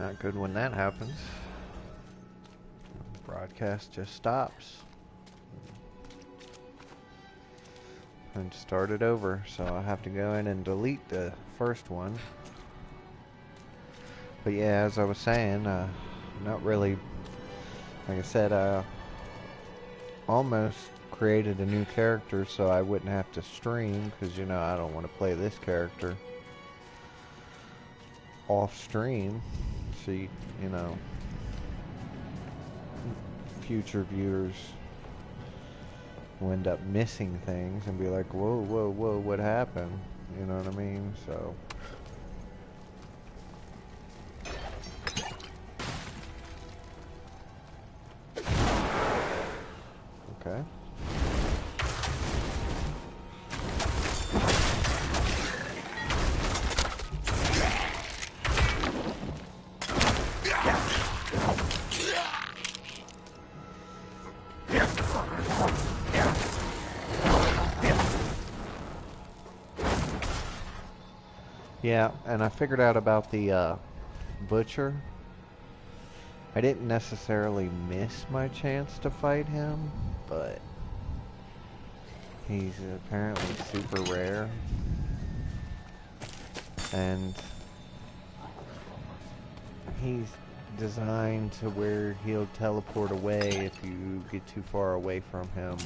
Not good when that happens. Broadcast just stops. And start it over, so I'll have to go in and delete the first one. But yeah, as I was saying, not really, like I said, almost created a new character so I wouldn't have to stream, because you know I don't want to play this character off stream, so you know, future viewers will end up missing things and be like, whoa, whoa, whoa, what happened? You know what I mean? So okay. Yeah, and I figured out about the butcher. I didn't necessarily miss my chance to fight him, but he's apparently super rare. And he's designed to where he'll teleport away if you get too far away from him.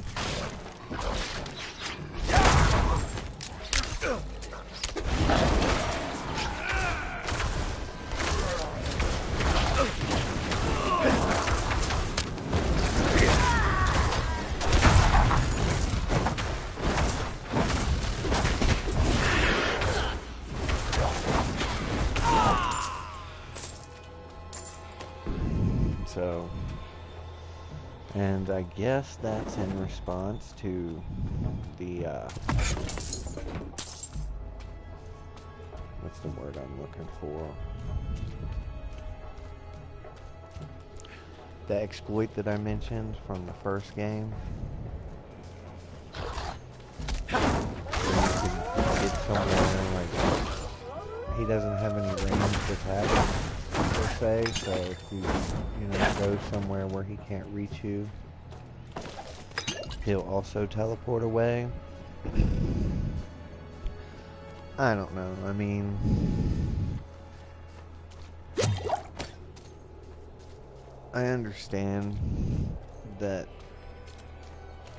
So, and I guess that's in response to the, what's the word I'm looking for? The exploit that I mentioned from the first game. Where you can get somewhere, like, he doesn't have any ranged attacks per se, so if you go somewhere where he can't reach you, he'll also teleport away. I don't know, I mean, I understand that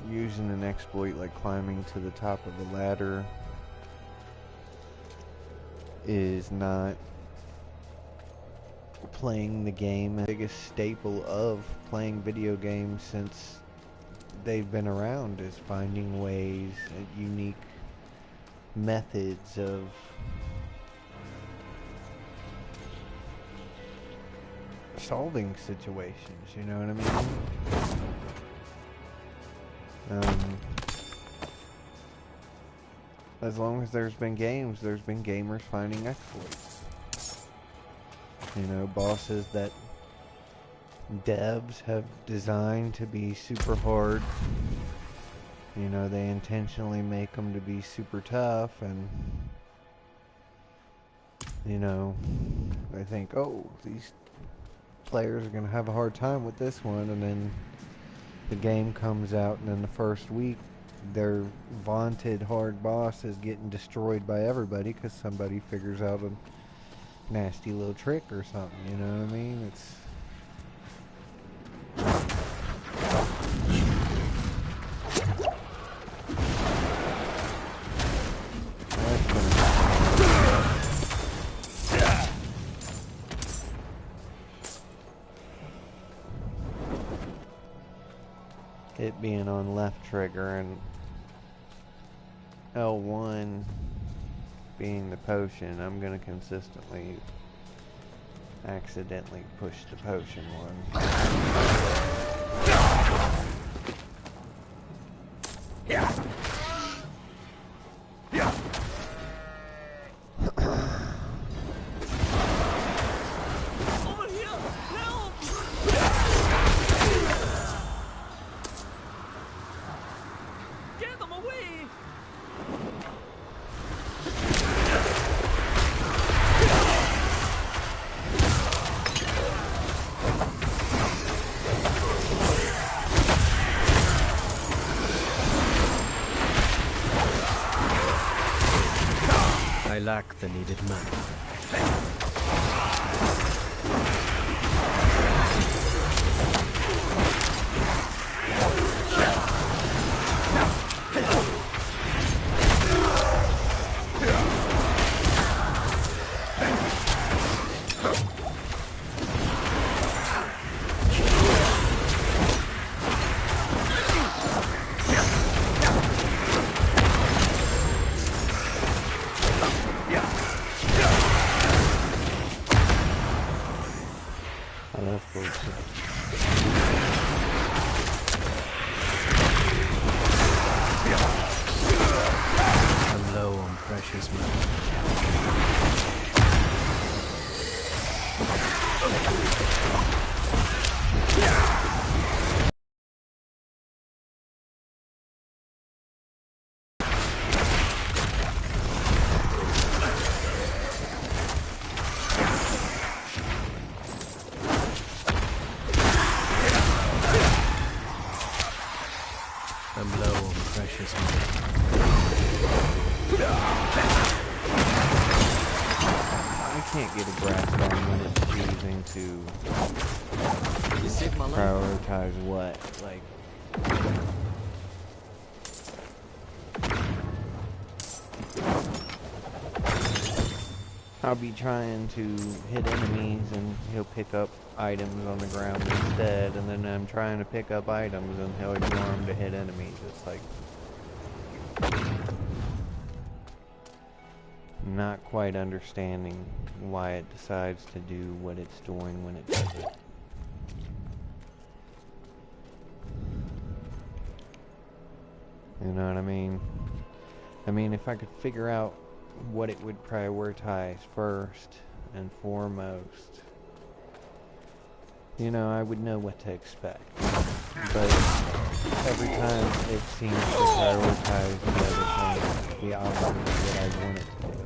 using an exploit like climbing to the top of the ladder is not playing the game. The biggest staple of playing video games since they've been around is finding ways, unique methods of solving situations, you know what I mean? As long as there's been games, there's been gamers finding exploits. You know, bosses that devs have designed to be super hard. You know, they intentionally make them to be super tough, and you know, they think, oh, these players are gonna have a hard time with this one, and then the game comes out, and in the first week their vaunted hard boss is getting destroyed by everybody because somebody figures out a nasty little trick or something, you know what I mean? It's it being on left trigger and L1 being the potion, I'm gonna consistently accidentally push the potion one. the needed mana. I'm low on precious metal. I'm low on precious metal. I can't get a grasp on when it's choosing to prioritize what. Like, I'll be trying to hit enemies and he'll pick up items on the ground instead, and then I'm trying to pick up items and he'll ignore them to hit enemies. It's like not quite understanding why it decides to do what it's doing when it does it. You know what I mean? I mean, if I could figure out what it would prioritize first and foremost, you know, I would know what to expect. But every time it seems to prioritize the other thing, the opposite of what I want it to do.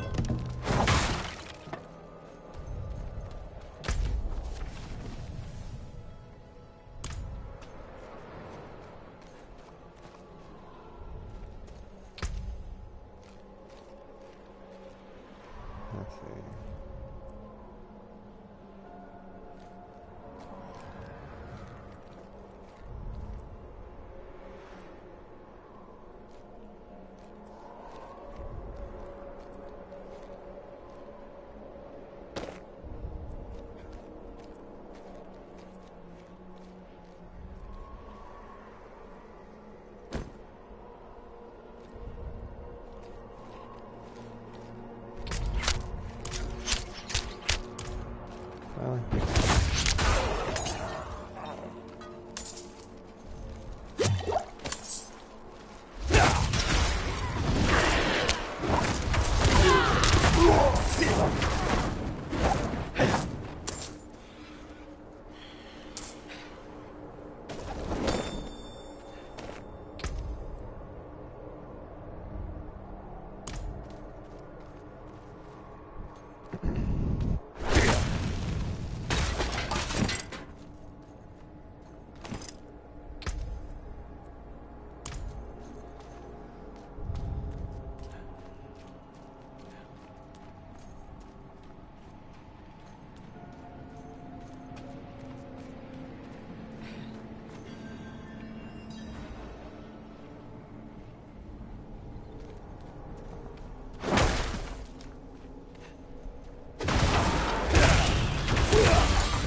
Let's see.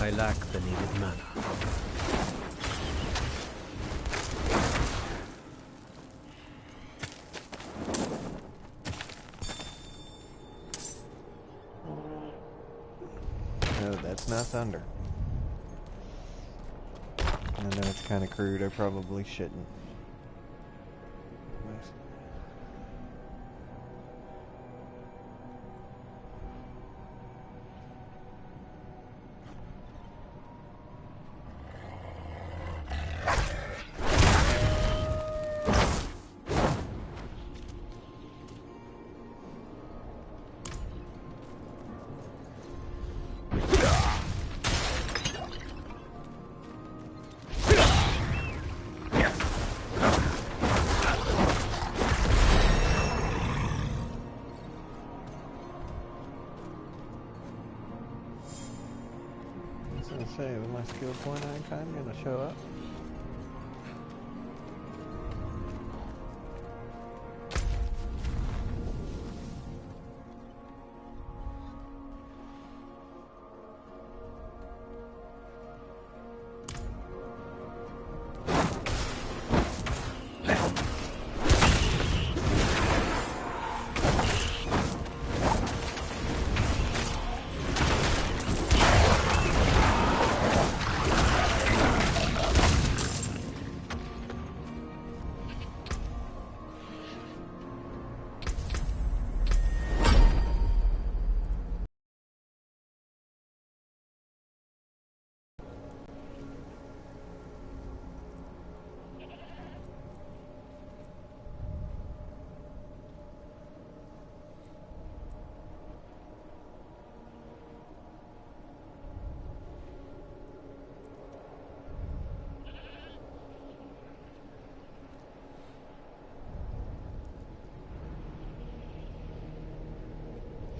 I lack the needed mana. No, that's not thunder. I know it's kind of crude, I probably shouldn't. was gonna say, was my skill point icon gonna show up?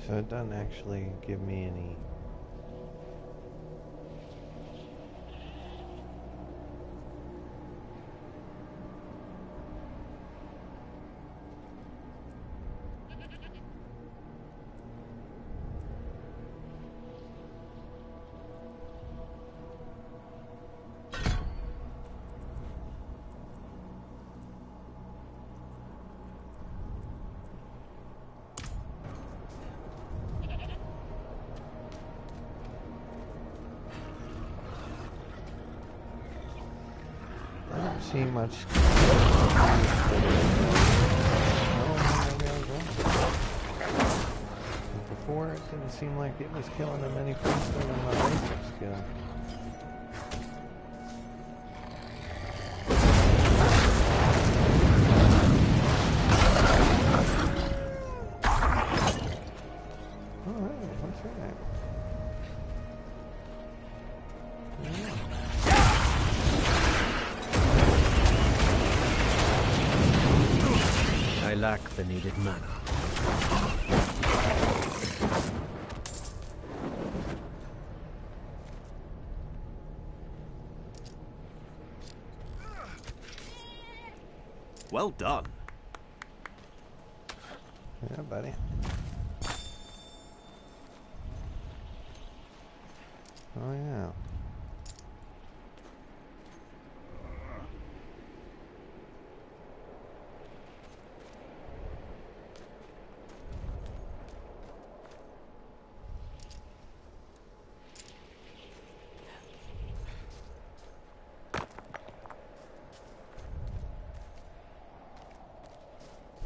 So it doesn't actually give me any. I don't see much. Before it didn't seem like it was killing them any faster than my basic skill. What's that? I lack the needed mana. Well done. Yeah, buddy. Oh, yeah.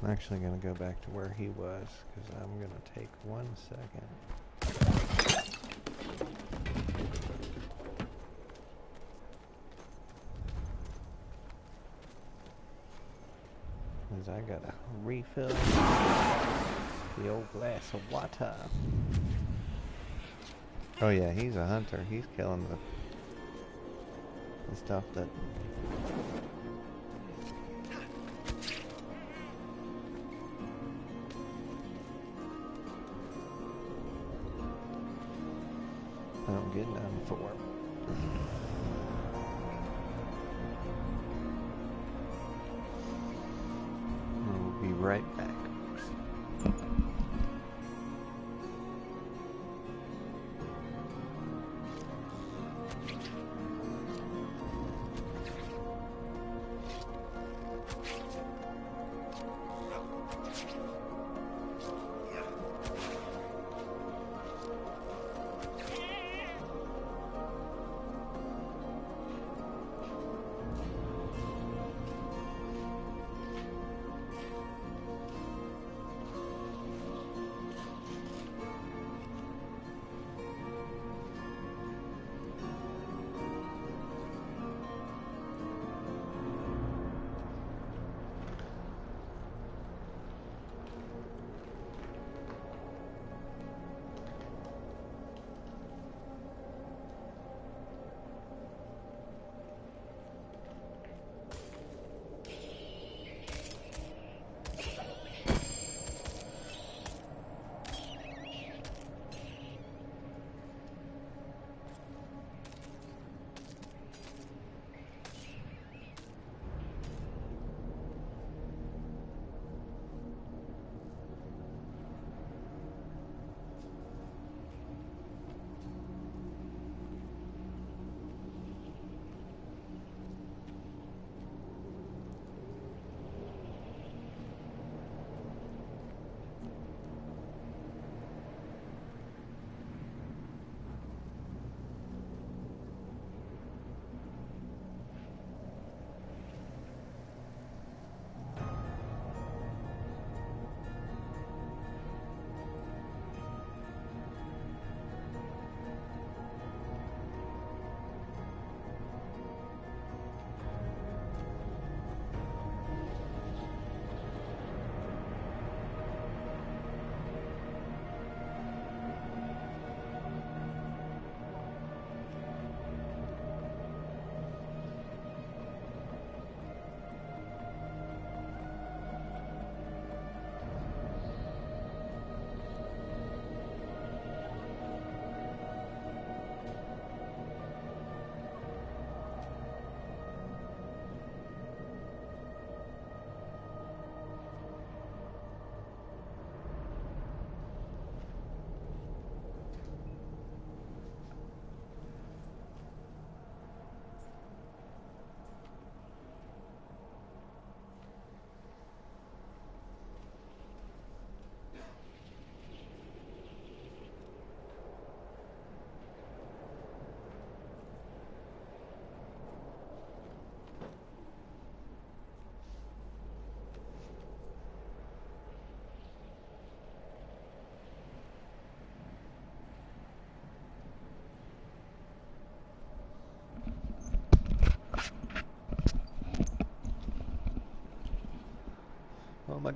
I'm actually going to go back to where he was, because I'm going to take 1 second. Because I got to refill the old glass of water. Oh yeah, he's a hunter. He's killing the stuff that... I don't get none for. We'll be right back.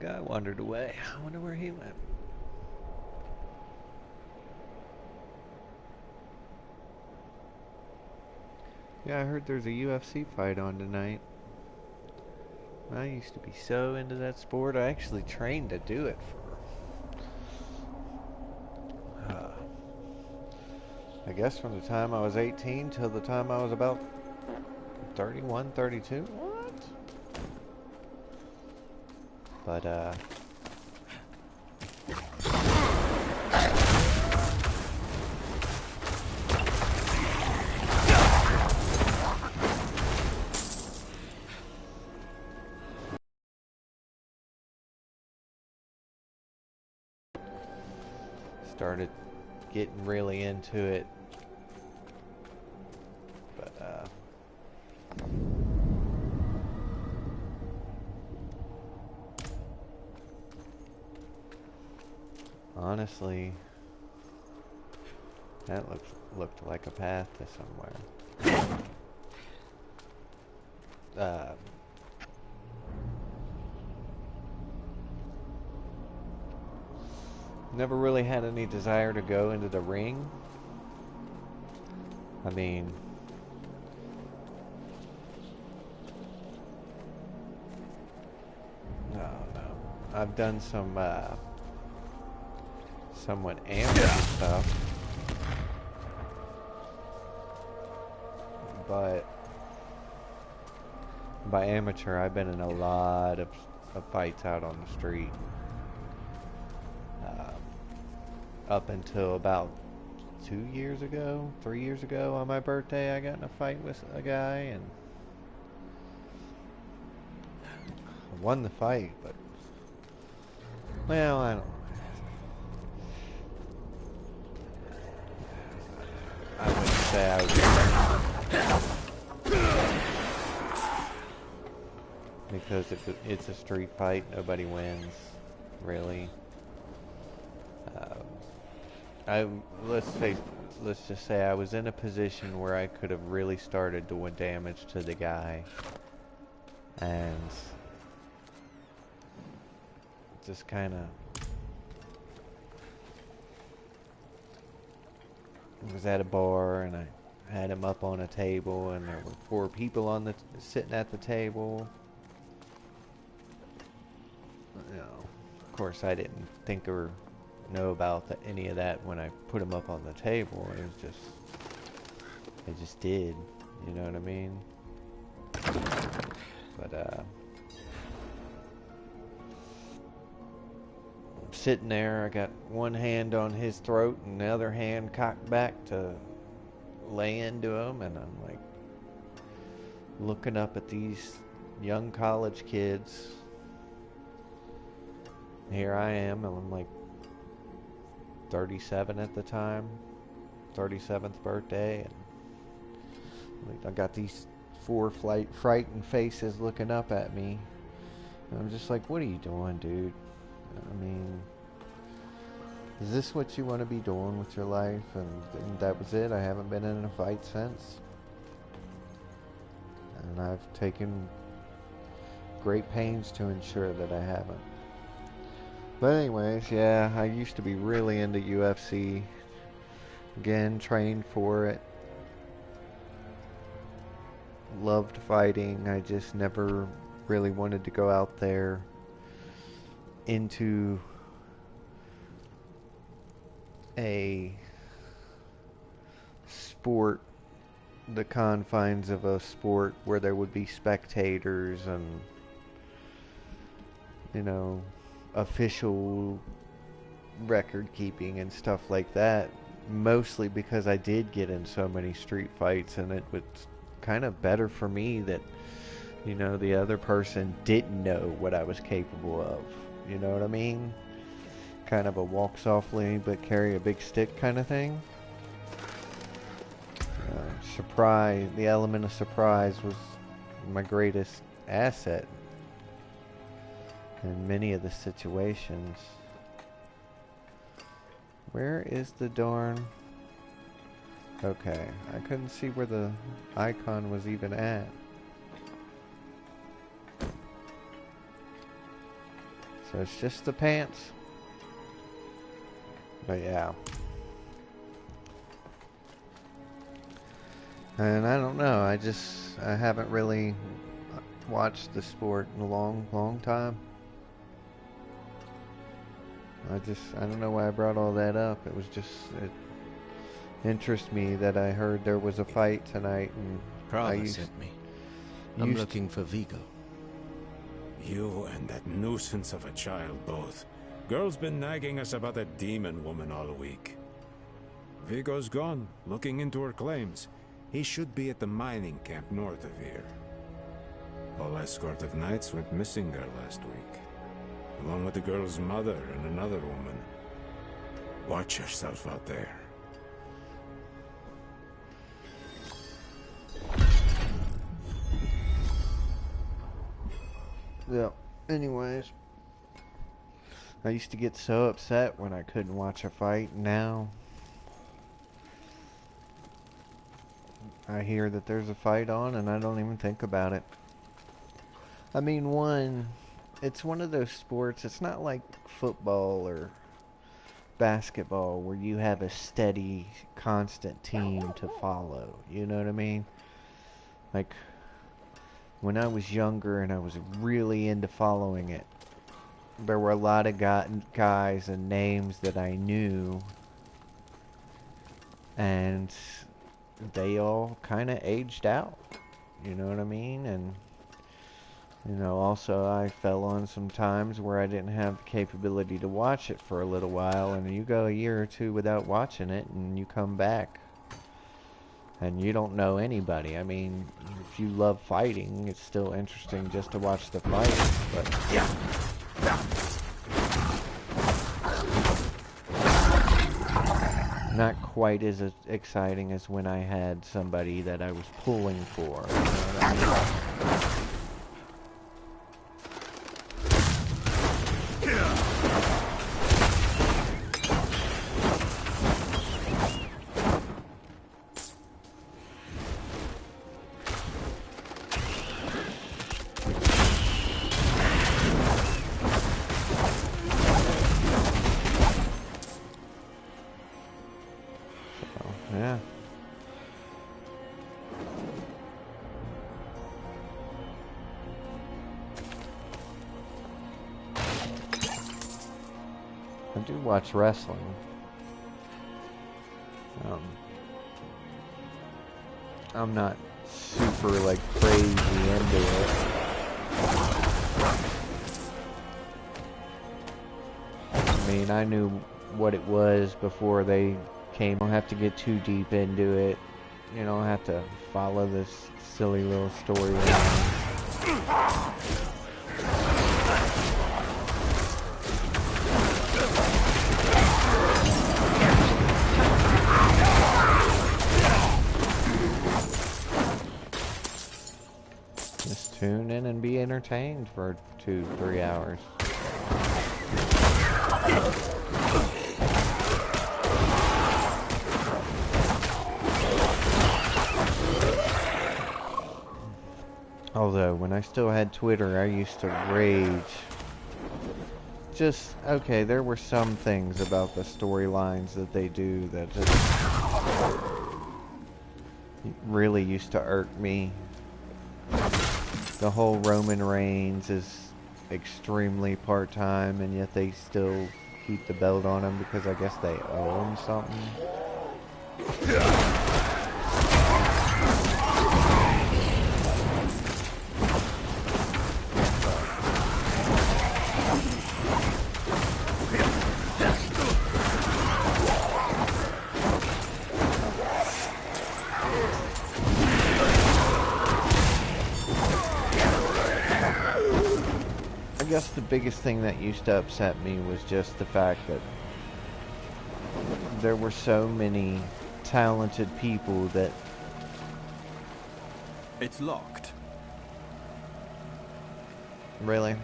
guy wandered away. I wonder where he went. Yeah, I heard there's a UFC fight on tonight. I used to be so into that sport. I actually trained to do it for, I guess from the time I was 18 till the time I was about 31, 32. What? But, started getting really into it. But, honestly, that looked like a path to somewhere. Never really had any desire to go into the ring. I mean, no. I've done some somewhat amateur stuff, but by amateur, I've been in a lot of fights out on the street. Up until about 2 years ago, 3 years ago on my birthday, I got in a fight with a guy and I won the fight, but, well, I don't know. I wouldn't say I was, because if it's a street fight, nobody wins, really. Let's just say I was in a position where I could have really started doing damage to the guy, and just kind of was at a bar, and I had him up on a table, and there were 4 people on sitting at the table. You know, of course, I didn't think or know about any of that when I put him up on the table. I just did, you know what I mean? But I'm sitting there, I got one hand on his throat and the other hand cocked back to lay into him, and I'm like looking up at these young college kids. Here I am, and I'm like 37 at the time, 37th birthday, and I got these 4 frightened faces looking up at me, and I'm just like, what are you doing, dude? I mean, is this what you want to be doing with your life? And that was it. I haven't been in a fight since, and I've taken great pains to ensure that I haven't. But anyways, yeah, I used to be really into UFC. Again, trained for it. Loved fighting. I just never really wanted to go out there into a sport, the confines of a sport where there would be spectators and, you know, official record keeping and stuff like that, mostly because I did get in so many street fights, and it was kind of better for me that, you know, the other person didn't know what I was capable of, you know what I mean? Kind of a walk softly but carry a big stick kind of thing. Surprise, the element of surprise was my greatest asset in many of the situations. Where is the darn... Okay, I couldn't see where the icon was even at. So it's just the pants. But yeah. And I don't know, I haven't really watched the sport in a long time. I don't know why I brought all that up. It was just, it interests me that I heard there was a fight tonight, and Prava sent me. I'm looking for Vigo. You and that nuisance of a child both. Girl's been nagging us about that demon woman all week. Vigo's gone, looking into her claims. He should be at the mining camp north of here. Whole escort of knights went missing there last week, along with the girl's mother and another woman. Watch yourself out there. Yeah. Anyways, I used to get so upset when I couldn't watch a fight. Now I hear that there's a fight on and I don't even think about it. I mean, it's one of those sports, it's not like football or basketball where you have a steady, constant team to follow. You know what I mean? Like, when I was younger and I was really into following it, there were a lot of guys and names that I knew, and they all kind of aged out. You know what I mean? And, you know, also I fell on some times where I didn't have the capability to watch it for a little while, and you go a year or two without watching it, and you come back and you don't know anybody. I mean, if you love fighting, it's still interesting just to watch the fight, but not quite as exciting as when I had somebody that I was pulling for. You know what I mean? Yeah. I do watch wrestling. I'm not super like crazy into it. I mean, I knew what it was before they came. Don't have to get too deep into it. You don't have to follow this silly little storyline. Just tune in and be entertained for 2-3 hours. Although, when I still had Twitter, I used to rage. Just, okay, there were some things about the storylines that they do that just really used to irk me. The whole Roman Reigns is extremely part-time, and yet they still keep the belt on him because I guess they owe him something. I guess the biggest thing that used to upset me was just the fact that there were so many talented people that... It's locked. Really?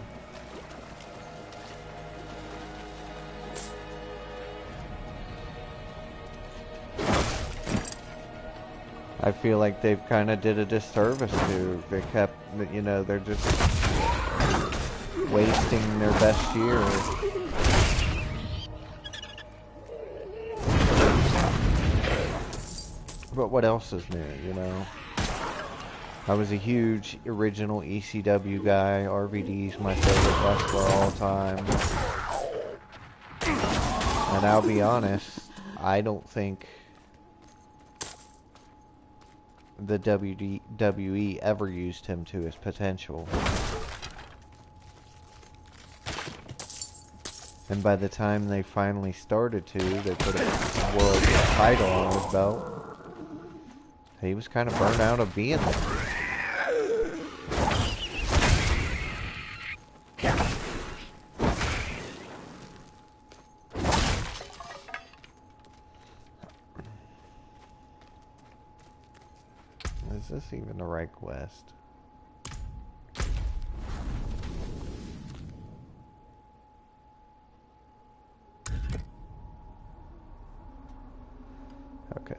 I feel like they've kind of did a disservice to. They kept, you know, they're just... wasting their best year. But what else is new, you know? I was a huge original ECW guy. RVD's my favorite wrestler of all time. And I'll be honest, I don't think the WWE ever used him to his potential. And by the time they finally started to, they put a world title on his belt. He was kind of burnt out of being there. Is this even the right quest? Okay.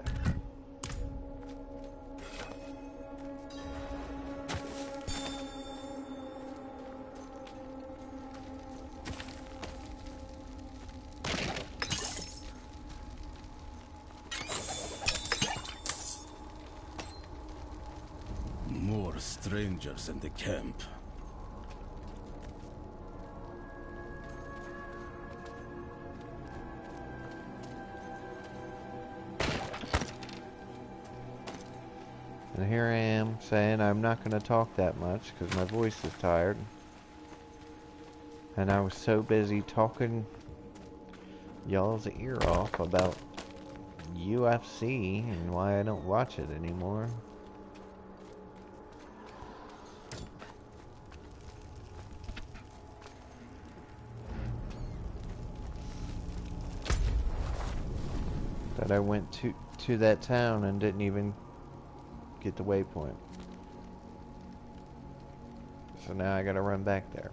More strangers in the camp. And here I am saying I'm not going to talk that much because my voice is tired. And I was so busy talking y'all's ear off about UFC and why I don't watch it anymore. That I went to that town and didn't even get the waypoint. So now I gotta run back there.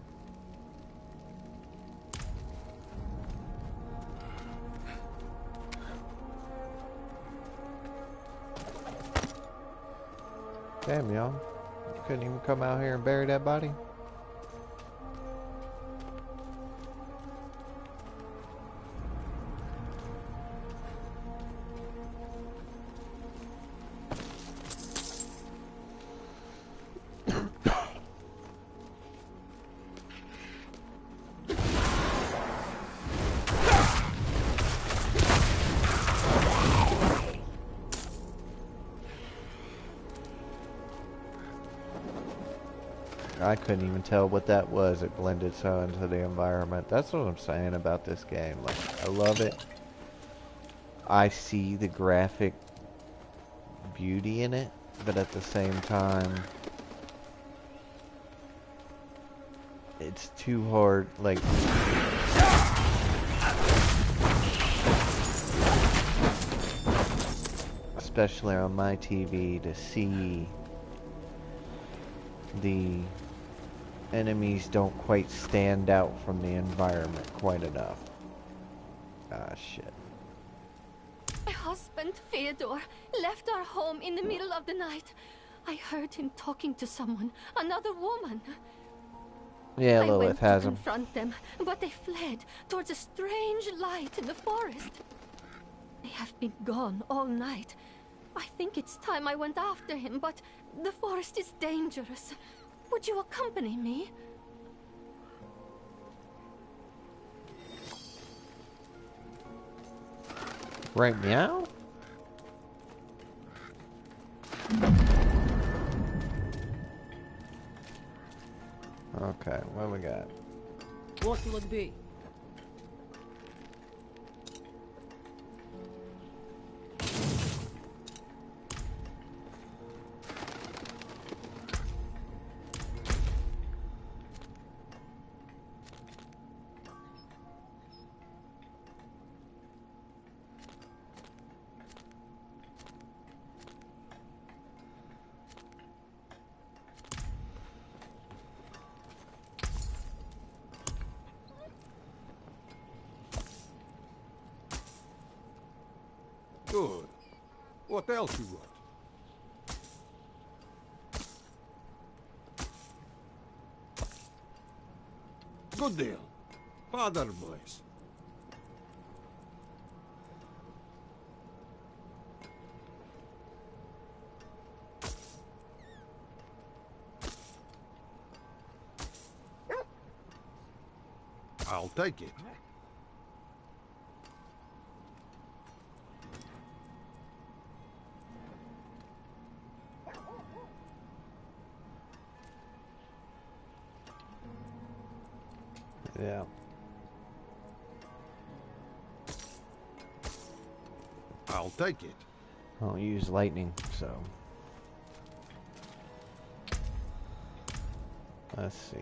Damn, y'all. You couldn't even come out here and bury that body? I couldn't even tell what that was. It blended so into the environment. That's what I'm saying about this game. Like, I love it. I see the graphic beauty in it, but at the same time, it's too hard. Like, especially on my TV, to see the enemies don't quite stand out from the environment quite enough. Ah, shit. My husband, Fyodor, left our home in the middle of the night. I heard him talking to someone, another woman. Yeah, I Lilith went has to him. confront them, but they fled towards a strange light in the forest. They have been gone all night. I think it's time I went after him, but the forest is dangerous. Would you accompany me? Right, meow? Okay, what we got? What will it be? Good. What else you want? Good deal. Father, boys. I'll take it. Yeah. I'll take it. I don't use lightning, so. Let's see.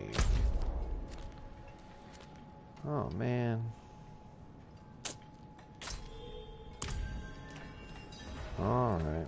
Oh, man. Alright.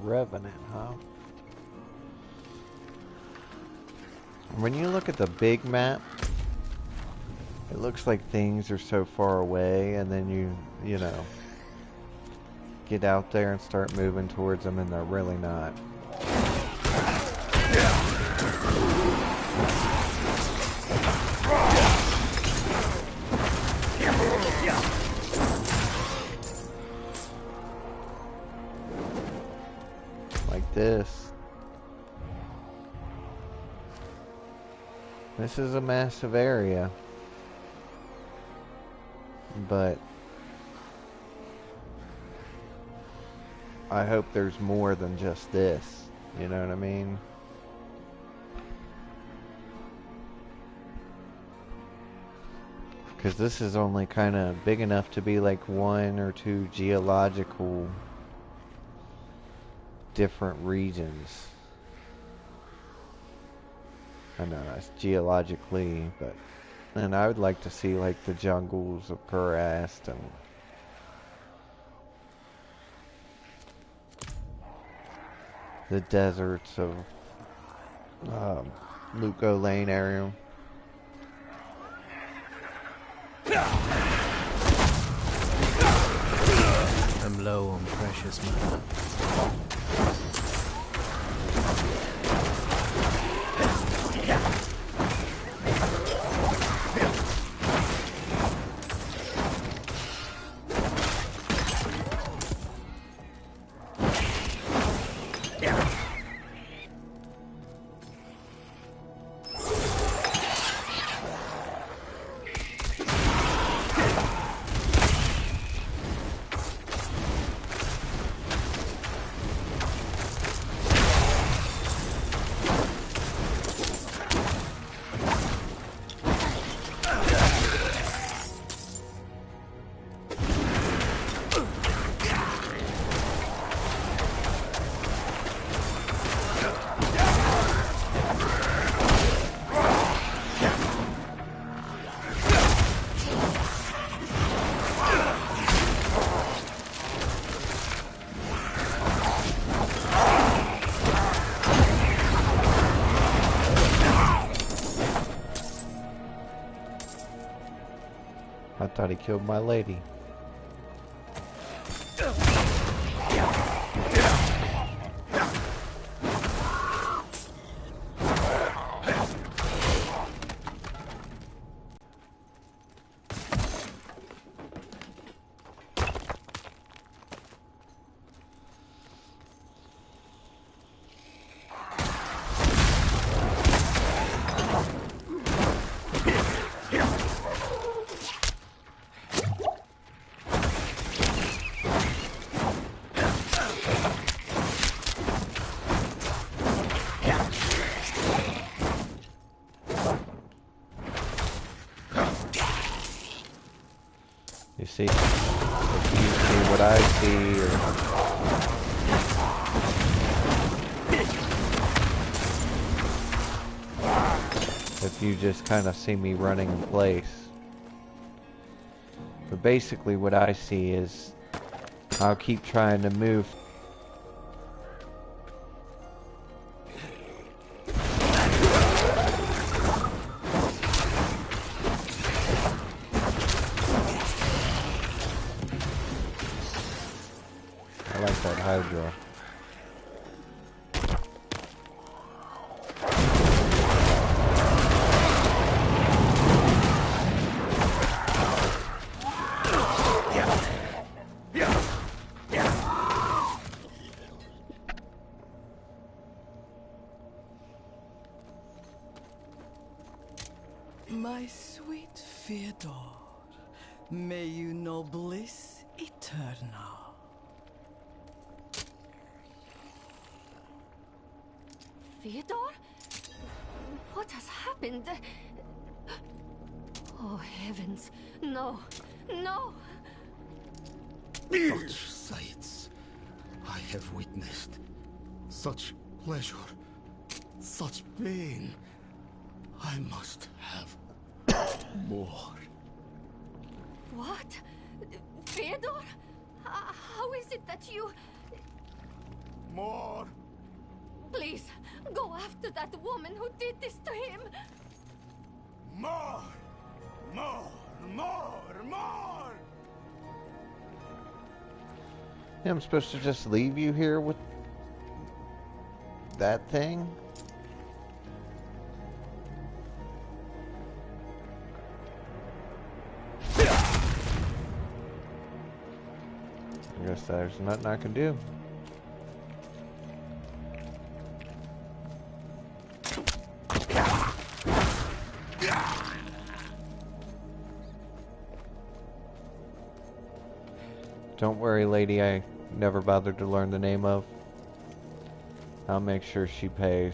Revenant, huh? When you look at the big map, it looks like things are so far away, and then you know, get out there and start moving towards them, and they're really not. Like this. This is a massive area, but I hope there's more than just this, you know what I mean? Because this is only kind of big enough to be like one or two geological different regions. I know that's geologically, but and I would like to see like the jungles of Kurast and the deserts of Luco Lane area. I'm low on precious mana. I thought he killed my lady. if you see what I see, or if you just kind of see me running in place. But basically what I see is I'll keep trying to move. I like that Hydra. My sweet Fyodor, may you know bliss eternal. Fyodor? What has happened? Oh, heavens. No. No! Such sights I have witnessed. Such pleasure. Such pain. I must have more. What? Fyodor? How is it that you... More! Please, go after that woman who did this to him! More! More! More! More! Yeah, I'm supposed to just leave you here with that thing? I guess there's nothing I can do. Don't worry, lady, I never bothered to learn the name of. I'll make sure she pays.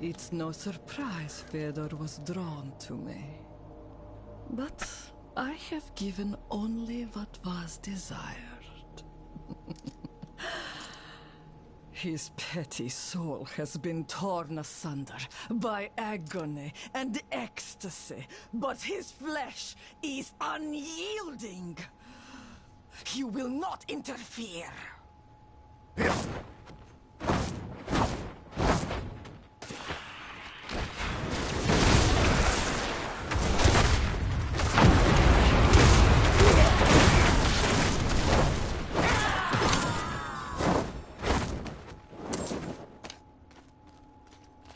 It's no surprise Fyodor was drawn to me. But I have given only what was desired. His petty soul has been torn asunder by agony and ecstasy, but his flesh is unyielding. You will not interfere.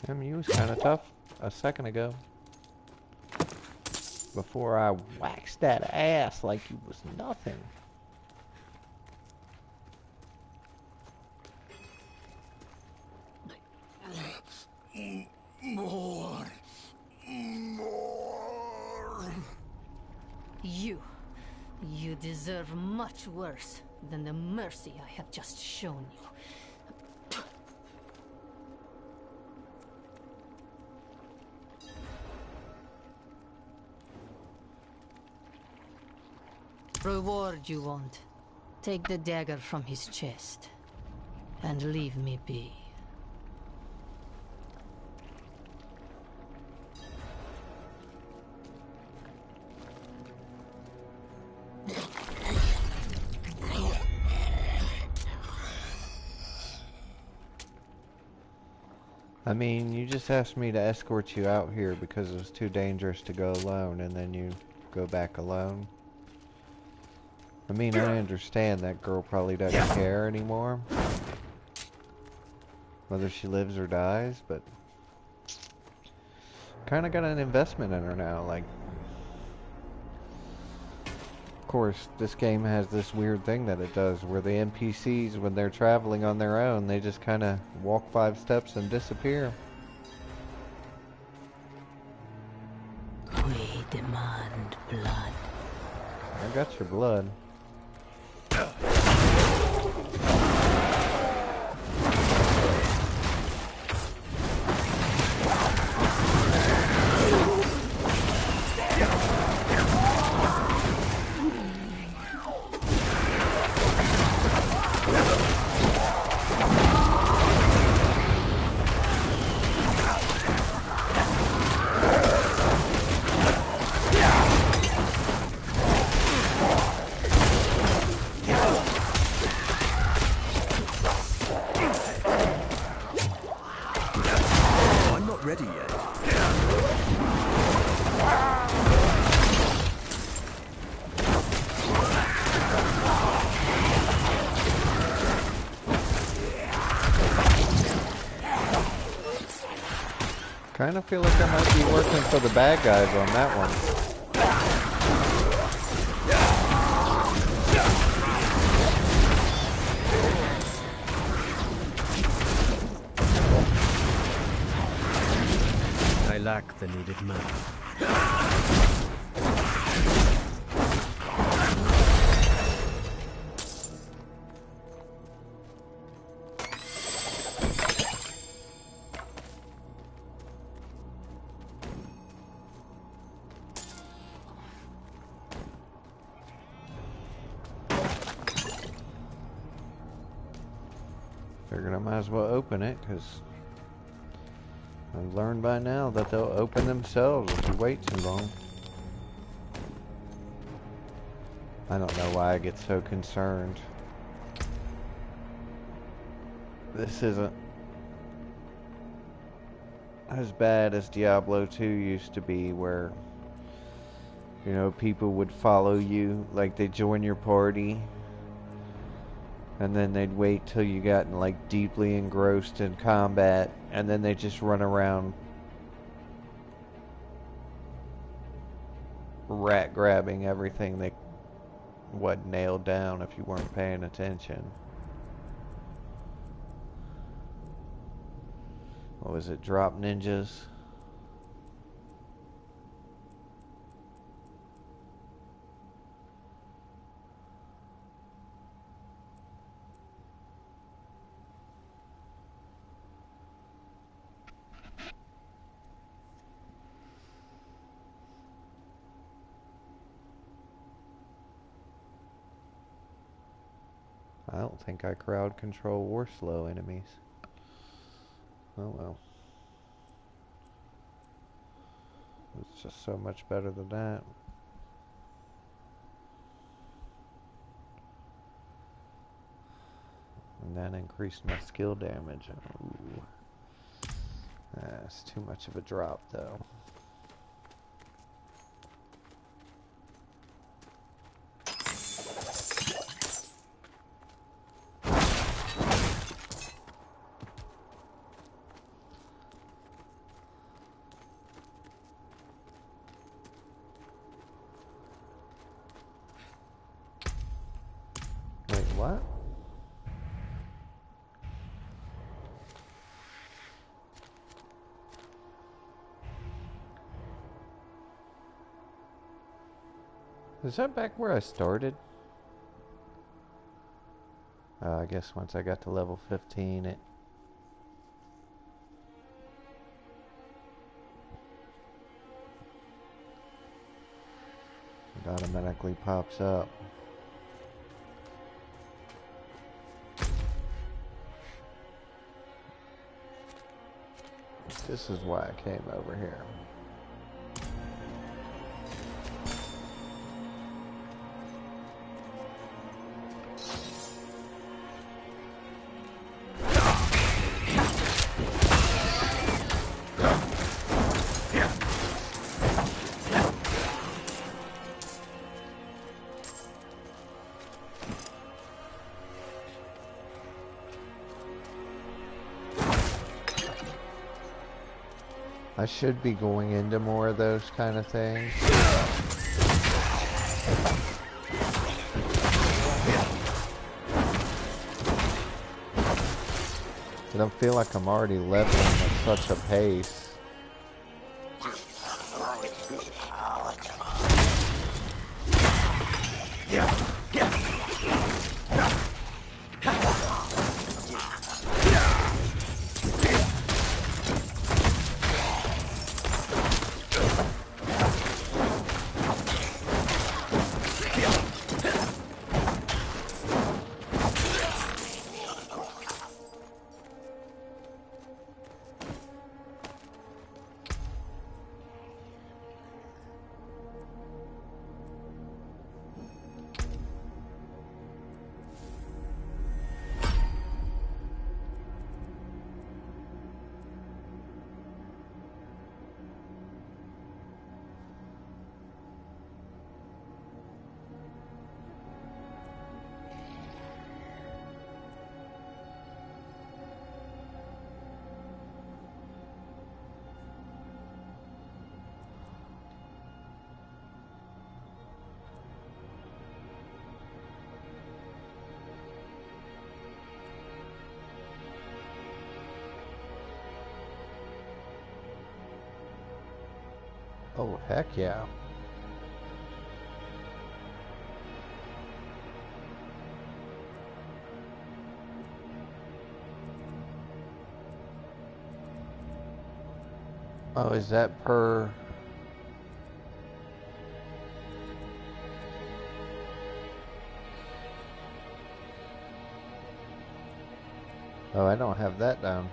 I mean, you was kind of tough a second ago. Before I waxed that ass like you was nothing. More! More! You deserve much worse than the mercy I have just shown you. Reward you want. Take the dagger from his chest and leave me be. I mean, you just asked me to escort you out here because it was too dangerous to go alone, and then you go back alone. I mean, I understand that girl probably doesn't care anymore, whether she lives or dies, but kind of got an investment in her now. Like, of course, this game has this weird thing that it does where the NPCs, when they're traveling on their own, they just kind of walk 5 steps and disappear. We demand blood. I got your blood. ready yet. Kind of feel like I might be working for the bad guys on that one. I lack the needed mana. Figured I might as well open it, because I've learned by now that they'll open themselves if you wait too long. I don't know why I get so concerned. This isn't as bad as Diablo 2 used to be, where, you know, people would follow you, like they'd join your party, and then they'd wait till you got like deeply engrossed in combat, and then they just run around rat grabbing everything they wasn't nailed down if you weren't paying attention. What was it, drop ninjas? I don't think I crowd control or slow enemies. Oh well. It's just so much better than that. And that increased my skill damage. Ooh. That's too much of a drop though. Wait, what? Is that back where I started? I guess once I got to level 15, it automatically pops up. This is why I came over here. I should be going into more of those kind of things. I don't feel like I'm already leveling at such a pace. Oh, heck yeah. Oh, is that per... Oh, I don't have that down.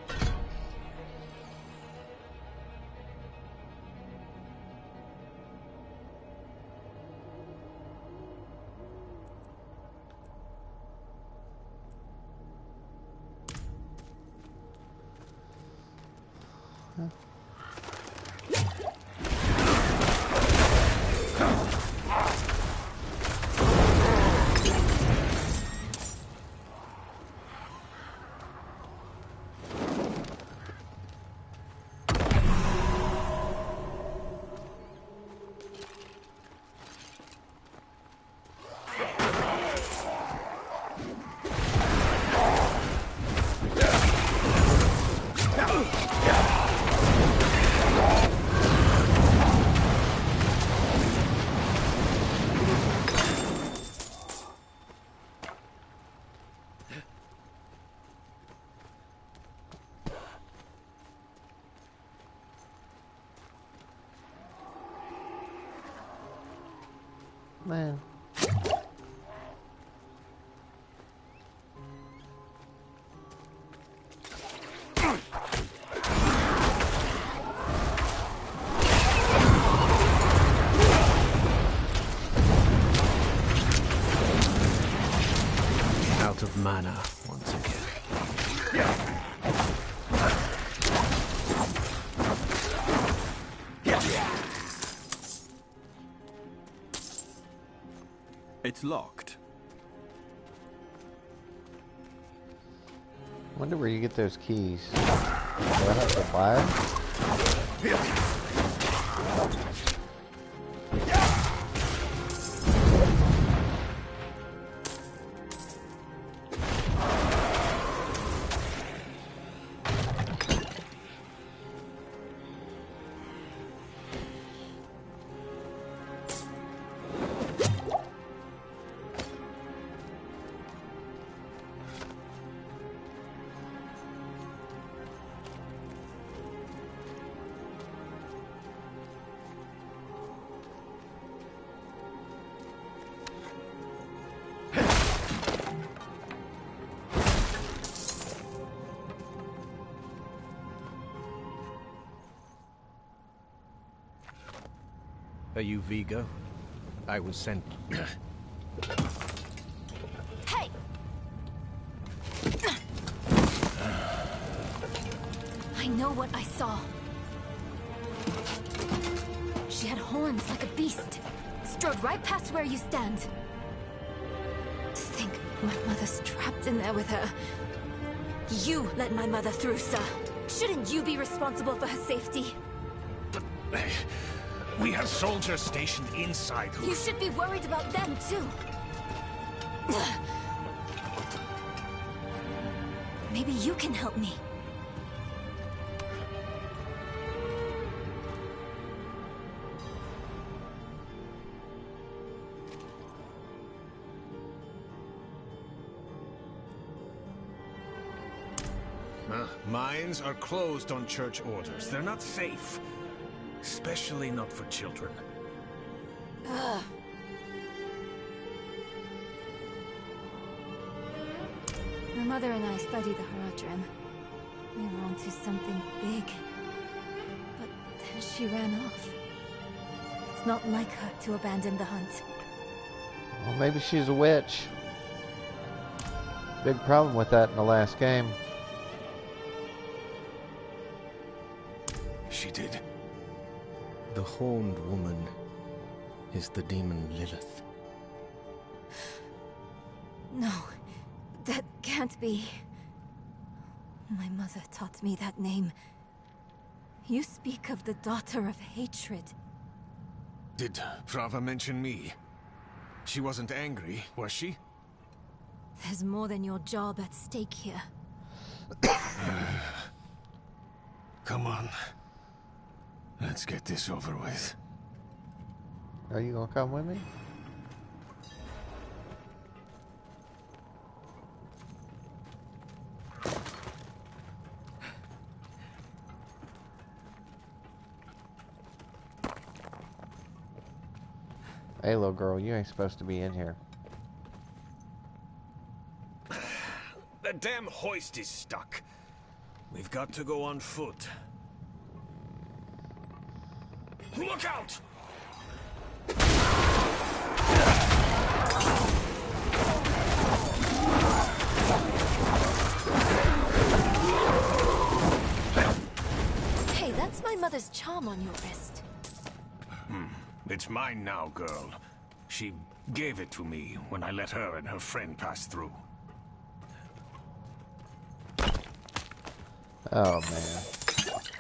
Man. Out of mana once again. It's locked. Wonder where you get those keys. Do I have to buy them? Are you Vigo? I was sent... Hey! I know what I saw. She had horns like a beast. Strode right past where you stand. To think my mother's trapped in there with her. You let my mother through, sir. Shouldn't you be responsible for her safety? We have soldiers stationed inside who... You should be worried about them, too. Maybe you can help me. Mines are closed on church orders. They're not safe. Especially not for children. Ugh. My mother and I studied the Haradrim. We were onto something big. But then she ran off. It's not like her to abandon the hunt. Well, maybe she's a witch. Big problem with that in the last game. She did. The horned woman is the demon Lilith. No, that can't be. My mother taught me that name. You speak of the daughter of hatred. Did Frava mention me? She wasn't angry, was she? There's more than your job at stake here. Come on. Let's get this over with. Are you gonna come with me? Hey, little girl, you ain't supposed to be in here. The damn hoist is stuck. We've got to go on foot. Look out! Hey, that's my mother's charm on your wrist. It's mine now, girl. She gave it to me when I let her and her friend pass through. Oh, man.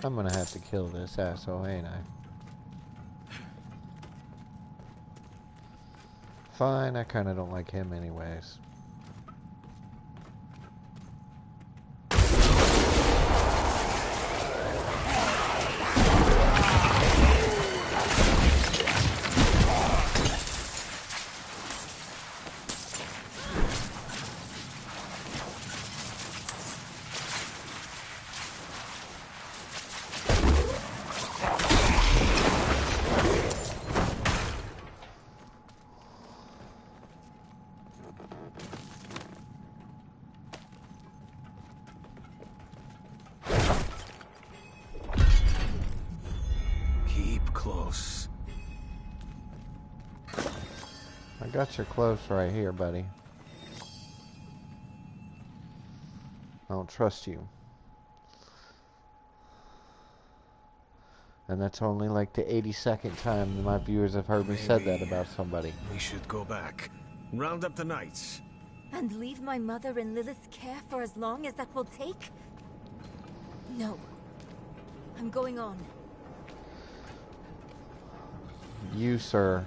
I'm gonna have to kill this asshole, ain't I? Fine, I kinda don't like him anyways. Keep close. I got your close right here, buddy. I don't trust you. And that's only like the 82nd time that my viewers have heard me said that about somebody. We should go back. Round up the knights. And leave my mother in Lilith's care for as long as that will take? No. I'm going on. You, sir,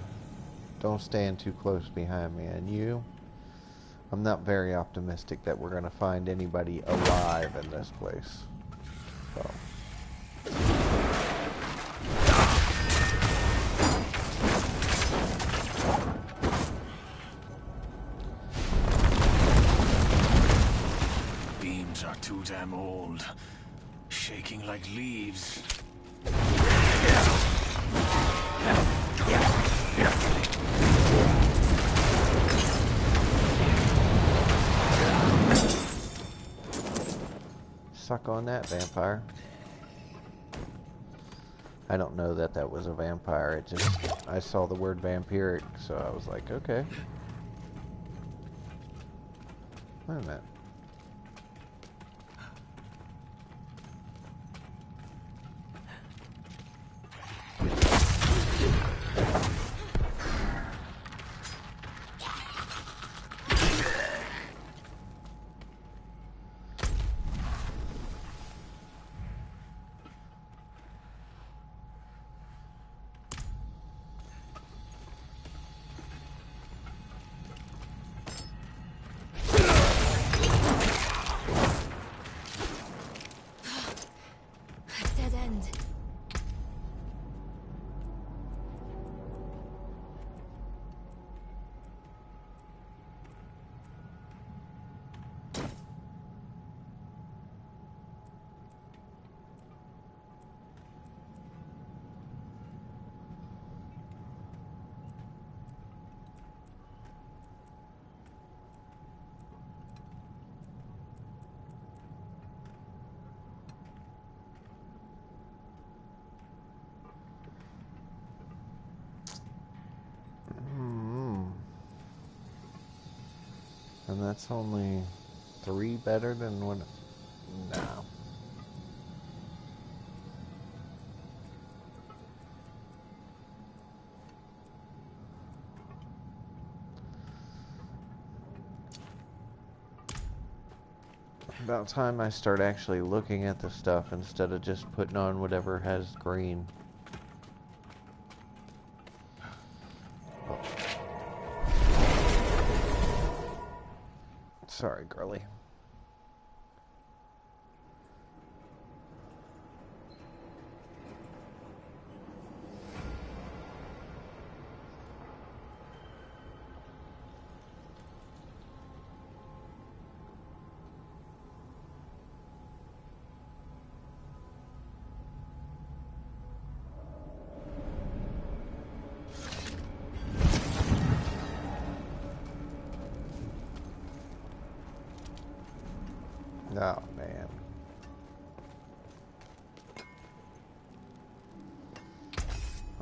don't stand too close behind me. And you, I'm not very optimistic that we're going to find anybody alive in this place. So. Beams are too damn old. Shaking like leaves. Suck on that, vampire. I don't know that that was a vampire. It just, I saw the word vampiric, so I was like, okay. Wait a minute. Dead end. And that's only 3 better than what... No. About time I start actually looking at the stuff instead of just putting on whatever has green. Oh. Sorry, girly. Oh, man.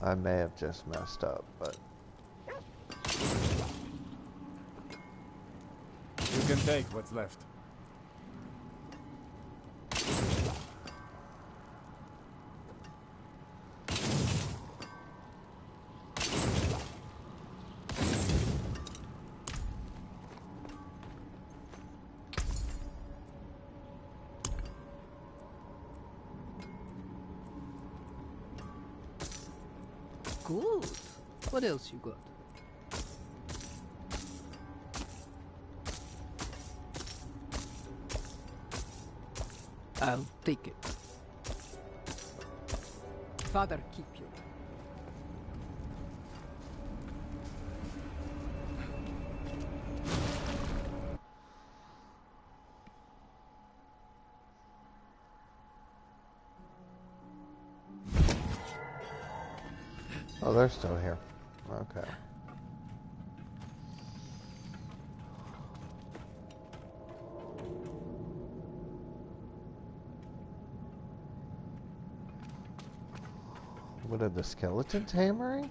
I may have just messed up, but... You can take what's left. Good. What else you got? I'll take it. Father, keep you. Oh, they're still here. Okay. What are the skeletons hammering?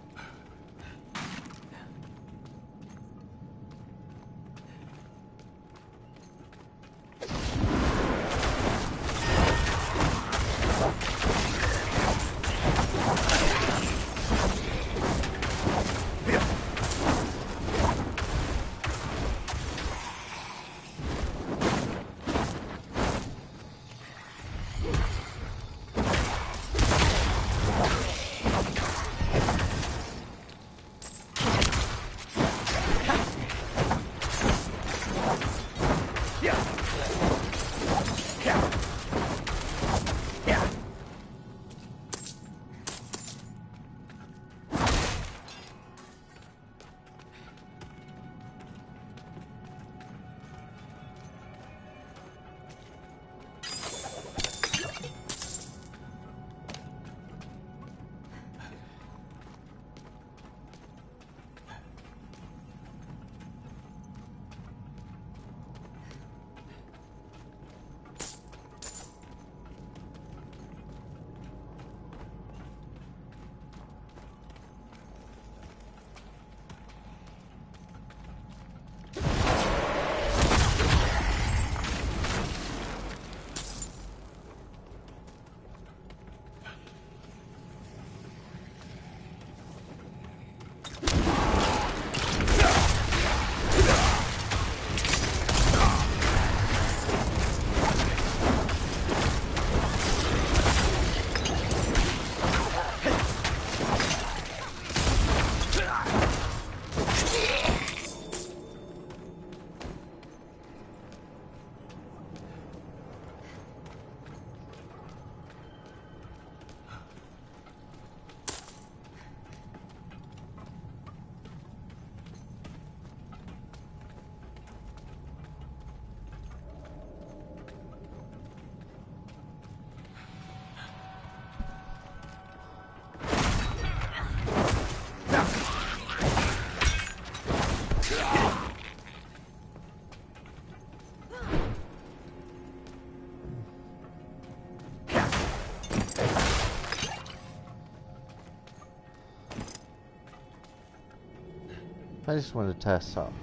I just want to test something.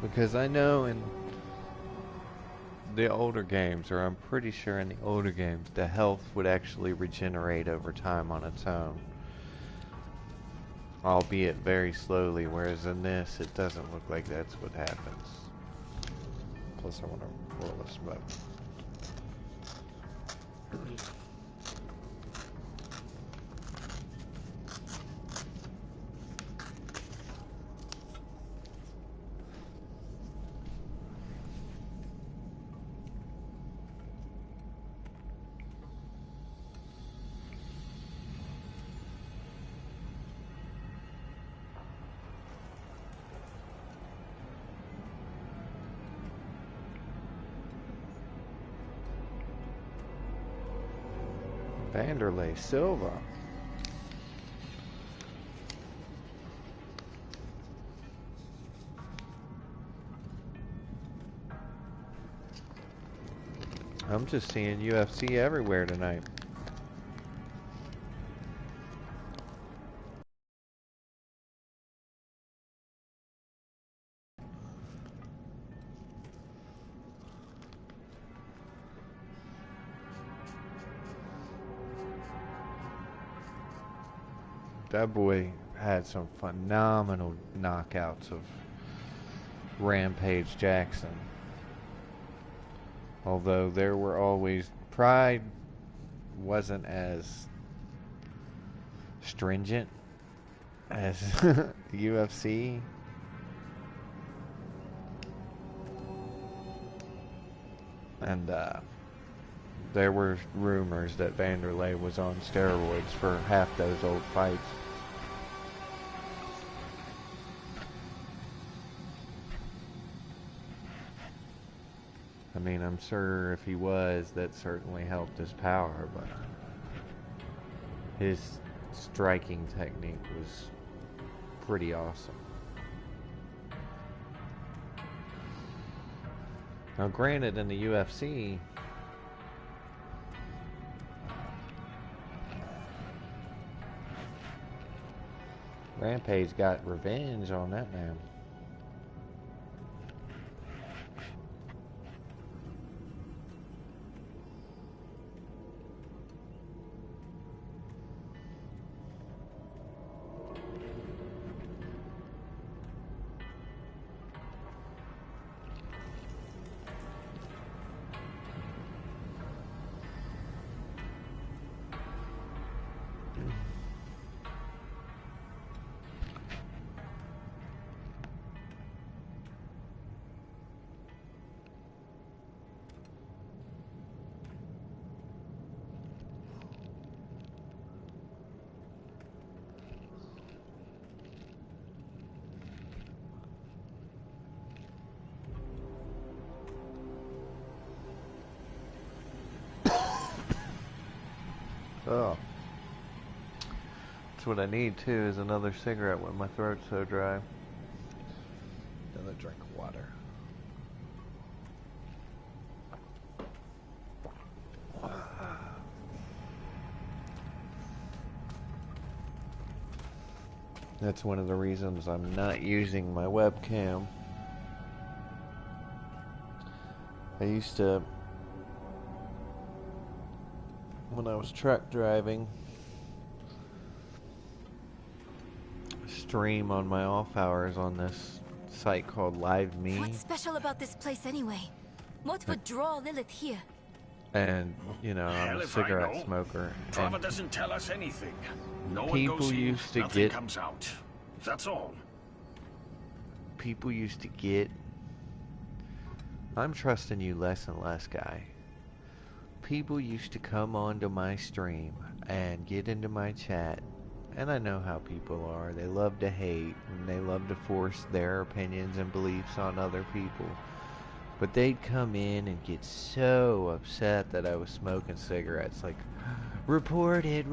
Because I know in the older games, or I'm pretty sure in the older games, the health would actually regenerate over time on its own. Albeit very slowly, whereas in this, it doesn't look like that's what happens. Plus I want to roll a smoke. Vanderlei Silva. I'm just seeing UFC everywhere tonight. That boy had some phenomenal knockouts of Rampage Jackson. Although there were always... Pride wasn't as stringent as UFC. And there were rumors that Vanderlei was on steroids for half those old fights. I mean, I'm sure if he was, that certainly helped his power, but his striking technique was pretty awesome. Now, granted, in the UFC, Rampage got revenge on that man. Oh. That's what I need too, is another cigarette when my throat's so dry. Another drink of water. That's one of the reasons I'm not using my webcam. I used to, when I was truck driving, stream on my off hours on this site called Live Me. What's special about this place anyway? What would draw Lilith here? And, you know, I'm a cigarette smoker. Trevor doesn't tell us anything. No one people goes in, used to nothing get... comes out. That's all. People used to get... I'm trusting you less and less, guy. People used to come onto my stream and get into my chat. And I know how people are. They love to hate, and they love to force their opinions and beliefs on other people. But they'd come in and get so upset that I was smoking cigarettes. Like, reported,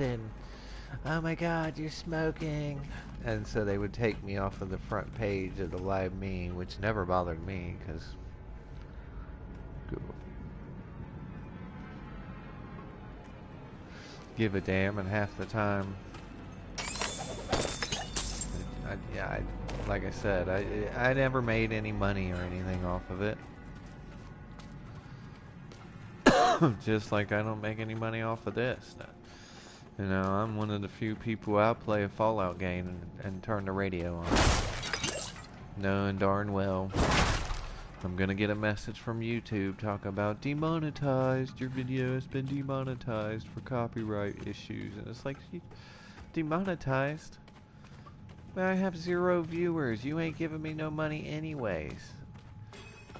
and oh my god, you're smoking. And so they would take me off of the front page of the Live Me, which never bothered me, because... give a damn, and half the time... like I said, I never made any money or anything off of it. Just like I don't make any money off of this. You know, I'm one of the few who out play a Fallout game and turn the radio on. Knowing darn well I'm gonna get a message from YouTube talking about demonetized. Your video has been demonetized for copyright issues. And it's like, demonetized? I have 0 viewers. You ain't giving me no money anyways.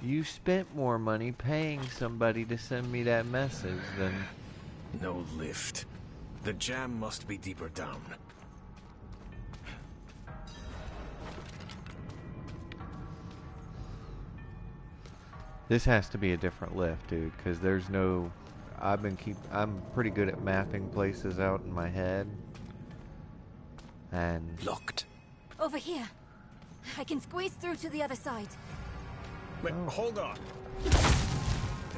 You spent more money paying somebody to send me that message than... No lift. The jam must be deeper down. This has to be a different lift, dude, because there's no... I'm pretty good at mapping places out in my head. And... Locked. Over here. I can squeeze through to the other side. Wait, hold on.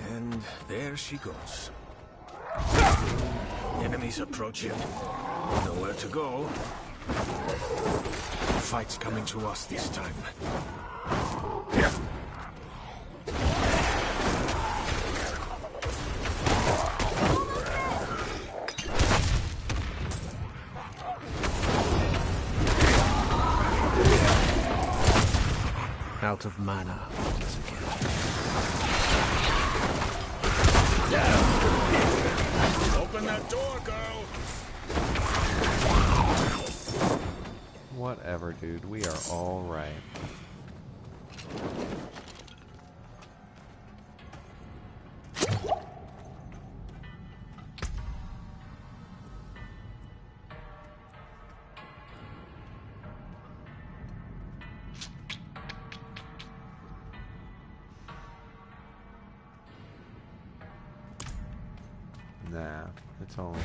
And there she goes. Enemies approaching. Nowhere to go. The fight's coming to us this time. Out of mana once again. Open that door, girl! Whatever, dude. We are all right. Nah, it's only...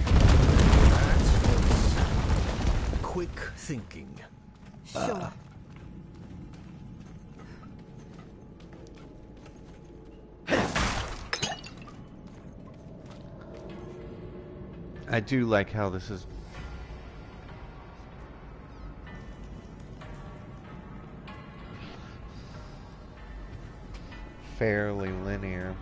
Quick thinking. Sure. I do like how this is fairly linear.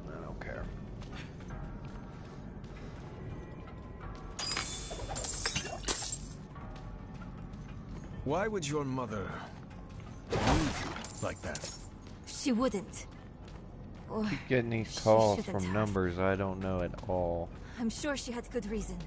I don't care. Why would your mother leave you like that? She wouldn't. Or Keep getting these she calls shouldn't from have. numbers I don't know at all. I'm sure she had good reason.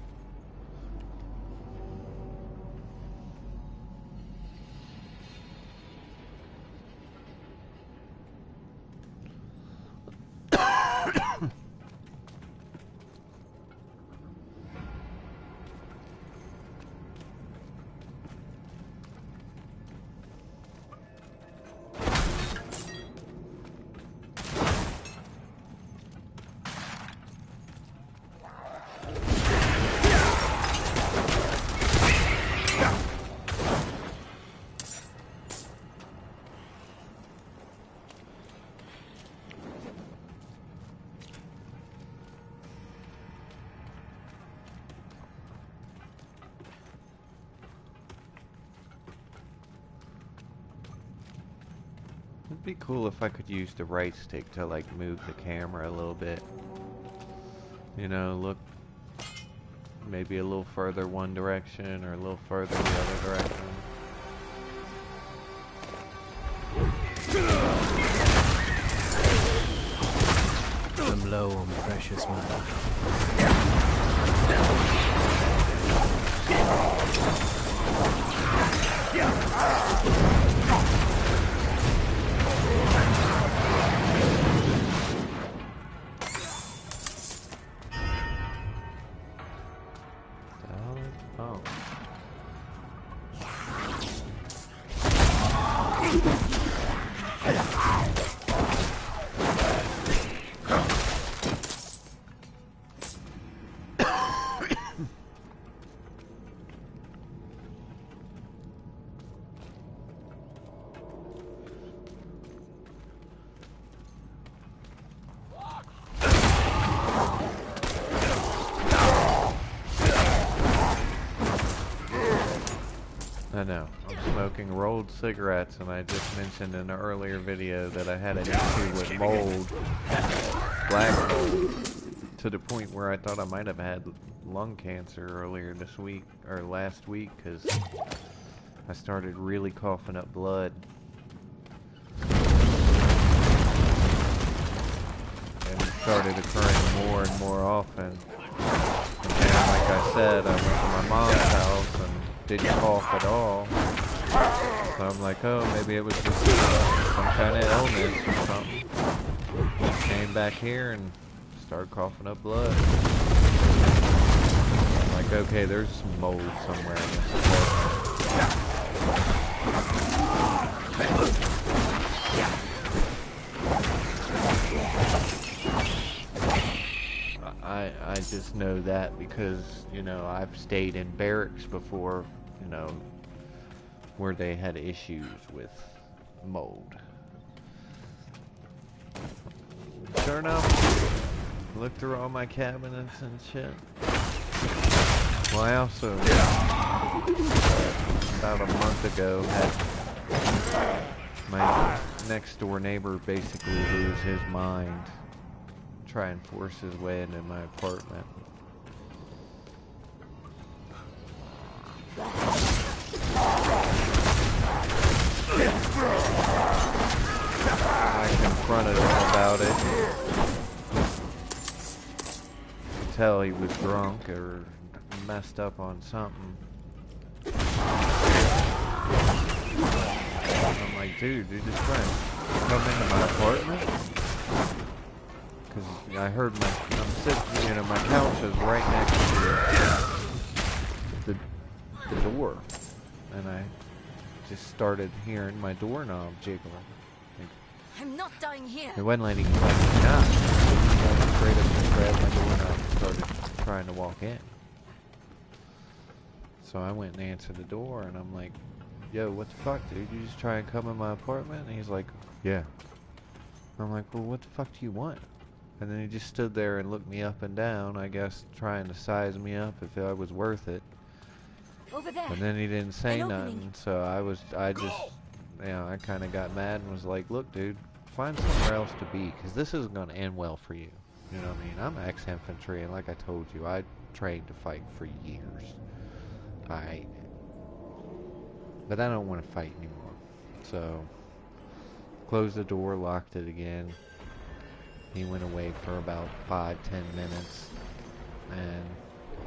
It'd be cool if I could use the right stick to like move the camera a little bit. You know, look maybe a little further one direction or a little further the other direction. I'm low on precious mana. Oh. I know. I'm smoking rolled cigarettes, and I just mentioned in an earlier video that I had an issue with mold, black mold, to the point where I thought I might have had lung cancer earlier this week, or last week, because I started really coughing up blood. And it started occurring more and more often. And then, like I said, I went to my mom's house and didn't cough at all. So I'm like, oh, maybe it was just some kind of illness or something. Came back here and started coughing up blood. I'm like, okay, there's some mold somewhere in this apartment. I just know that because, you know, I've stayed in barracks before, you know, where they had issues with mold. Sure enough, looked through all my cabinets and shit. Well, I also, about a month ago, had my next door neighbor basically lose his mind, try and force his way into my apartment. I confronted him about it. I could tell he was drunk or messed up on something. I'm like, dude, you're just trying to come into my apartment? Because I heard I'm sitting, you know, my couch is right next to the door. And I just started hearing my doorknob jiggling. I'm not dying here. It wasn't letting me knock. He went straight up and grabbed my doorknob and started trying to walk in. So I went and answered the door, and I'm like, yo, what the fuck, dude? You just try and come in my apartment? And he's like, yeah. I'm like, well, what the fuck do you want? And then he just stood there and looked me up and down, I guess, trying to size me up if I was worth it. Over there. And then he didn't say nothing, so I just, you know, I kind of got mad and was like, look, dude, find somewhere else to be, because this isn't going to end well for you. You know what I mean? I'm ex-infantry, and like I told you, I trained to fight for years. But I don't want to fight anymore. So, closed the door, locked it again. He went away for about 5-10 minutes, and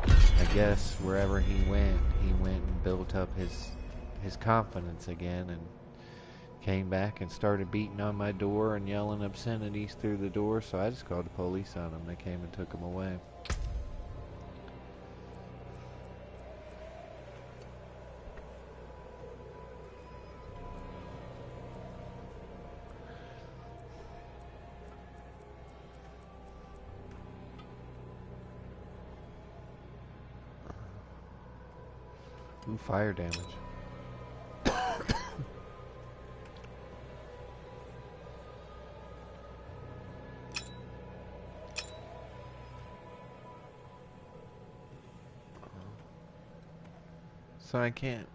I guess wherever he went and built up his confidence again, and came back and started beating on my door and yelling obscenities through the door. So I just called the police on him. They came and took him away. Ooh, fire damage. So I can't.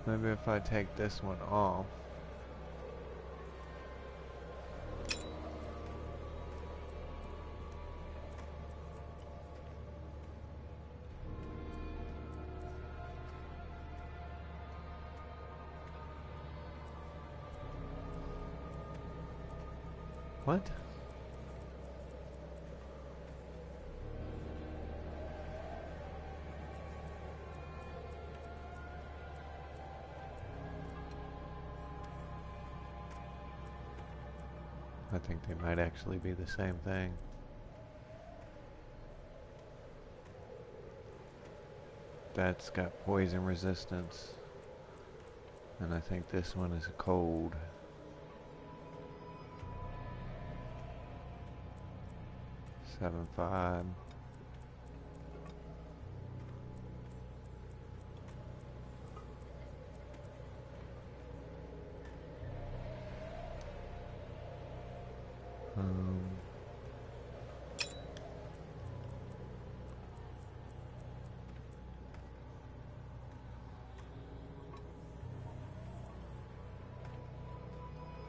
Maybe if I take this one off. What? I think they might actually be the same thing. That's got poison resistance. And I think this one is a cold. $7.5.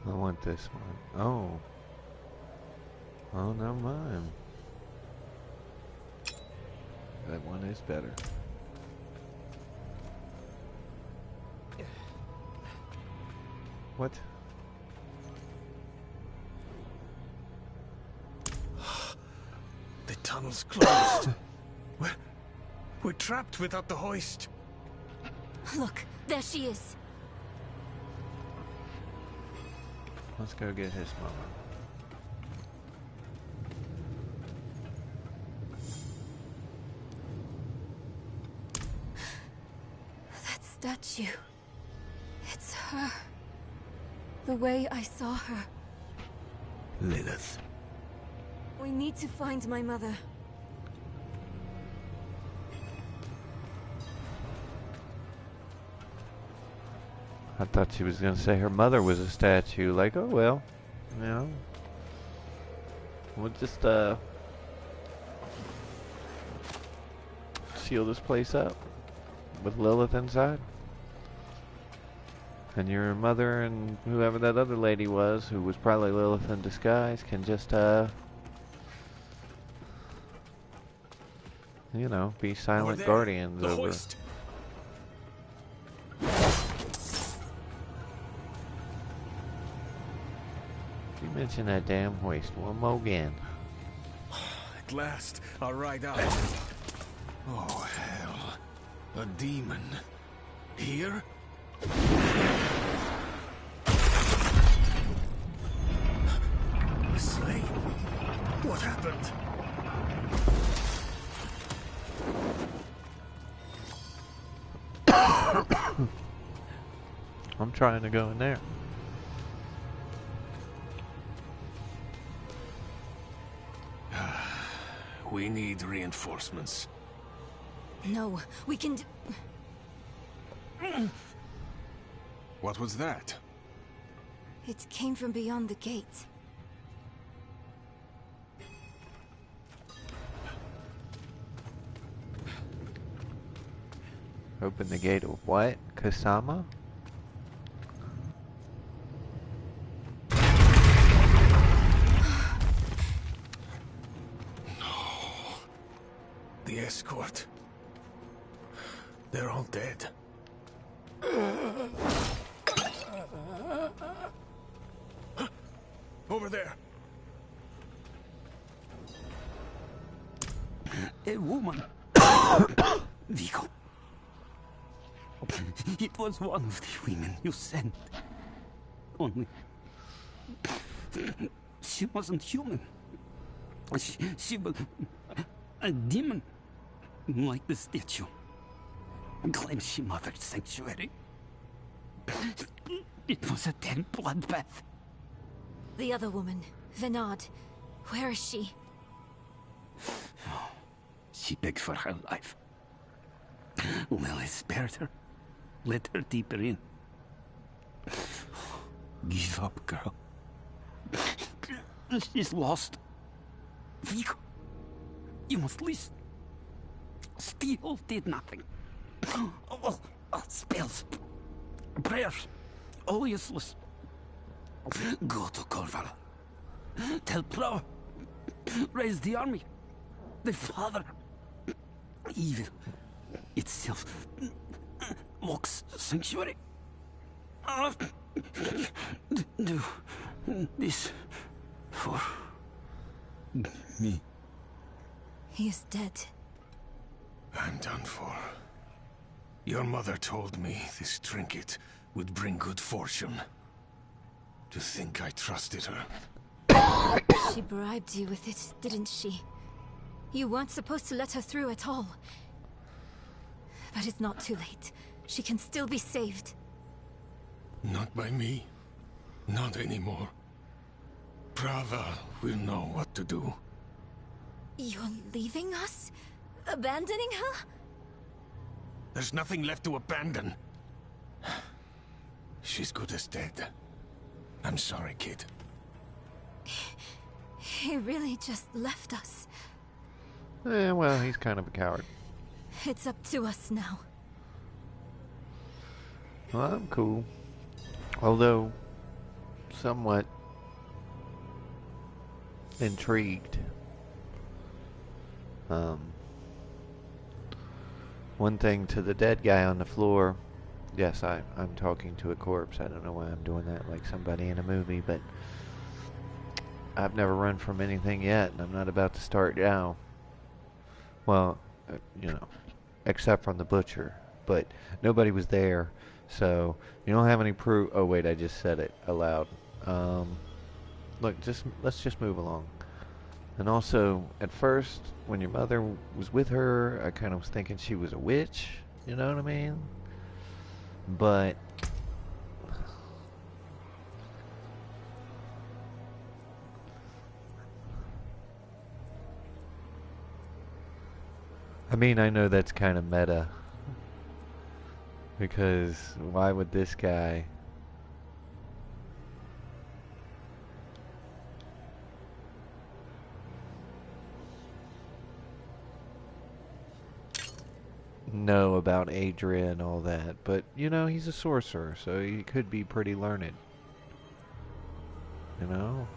I want this one. Oh. Oh, never mind. That one is better. What? The tunnel's closed. We're trapped without the hoist. Look, there she is. Let's go get his mama. That statue. It's her. The way I saw her. Lilith. We need to find my mother. I thought she was going to say her mother was a statue. Like, oh well, you know. We'll just, seal this place up with Lilith inside. And your mother and whoever that other lady was, who was probably Lilith in disguise, can just, you know, be silent guardians over. Hoist. You mentioned that damn hoist one more again. At last, I'll ride out. Oh, hell. A demon. Here? Slain? What happened? I'm trying to go in there. We need reinforcements. No, we can do... What was that? It came from beyond the gate. Open the gate of what? Kasama? The escort. They're all dead. Over there. A woman. Vigo. It was one of the women you sent. Only... she wasn't human. She was... a demon. Like the statue. Claims she mothered sanctuary. It was a damn bloodbath. The other woman, Venard. Where is she? She begged for her life. Well, I spared her. Let her deeper in. Give up, girl. She's lost. Vigo, you must listen. Steel did nothing. Spells, prayers, all useless. Go to Corval. Tell Pro. Raise the army. The father. Evil itself. Locks sanctuary. Do this for me. He is dead. I'm done for. Your mother told me this trinket would bring good fortune. To think I trusted her. She bribed you with it, didn't she? You weren't supposed to let her through at all. But it's not too late. She can still be saved. Not by me. Not anymore. Prava will know what to do. You're leaving us? Abandoning her? There's nothing left to abandon. She's good as dead. I'm sorry, kid. He really just left us. Yeah, well, he's kind of a coward. It's up to us now. Well, I'm cool. Although, somewhat intrigued. One thing to the dead guy on the floor. Yes, I'm talking to a corpse. I don't know why I'm doing that like somebody in a movie, but I've never run from anything yet, and I'm not about to start now. Well, you know, except from the butcher. But nobody was there, so you don't have any proof. Oh, wait, I just said it aloud. Look, let's just move along. And also, at first, when your mother was with her, I kind of was thinking she was a witch. You know what I mean? But I mean, I know that's kind of meta. Because why would this guy... know about Adria and all that? But, you know, he's a sorcerer, so he could be pretty learned. You know?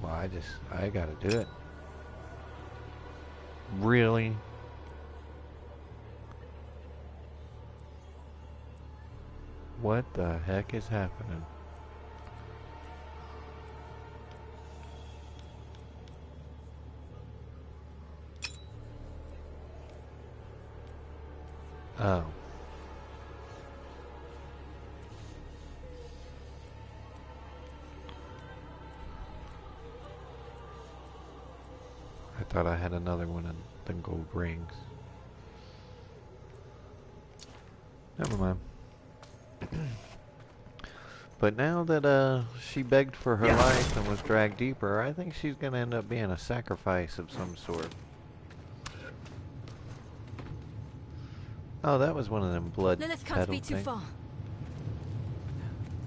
Well, I gotta do it. Really? What the heck is happening? Oh. I thought I had another one of the gold rings. Never mind. But now that she begged for her life and was dragged deeper, I think she's gonna end up being a sacrifice of some sort. Oh, that was one of them blood Lilith can't petal be too things. far.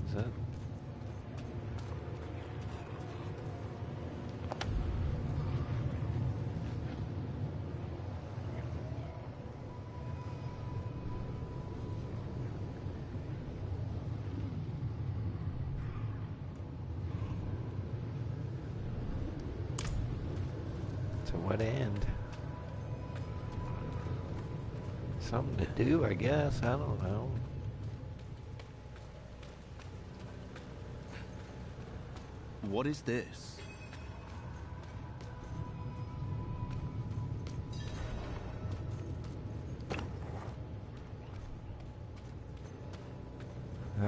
Is that? To what end? Something to do, I guess. I don't know. What is this?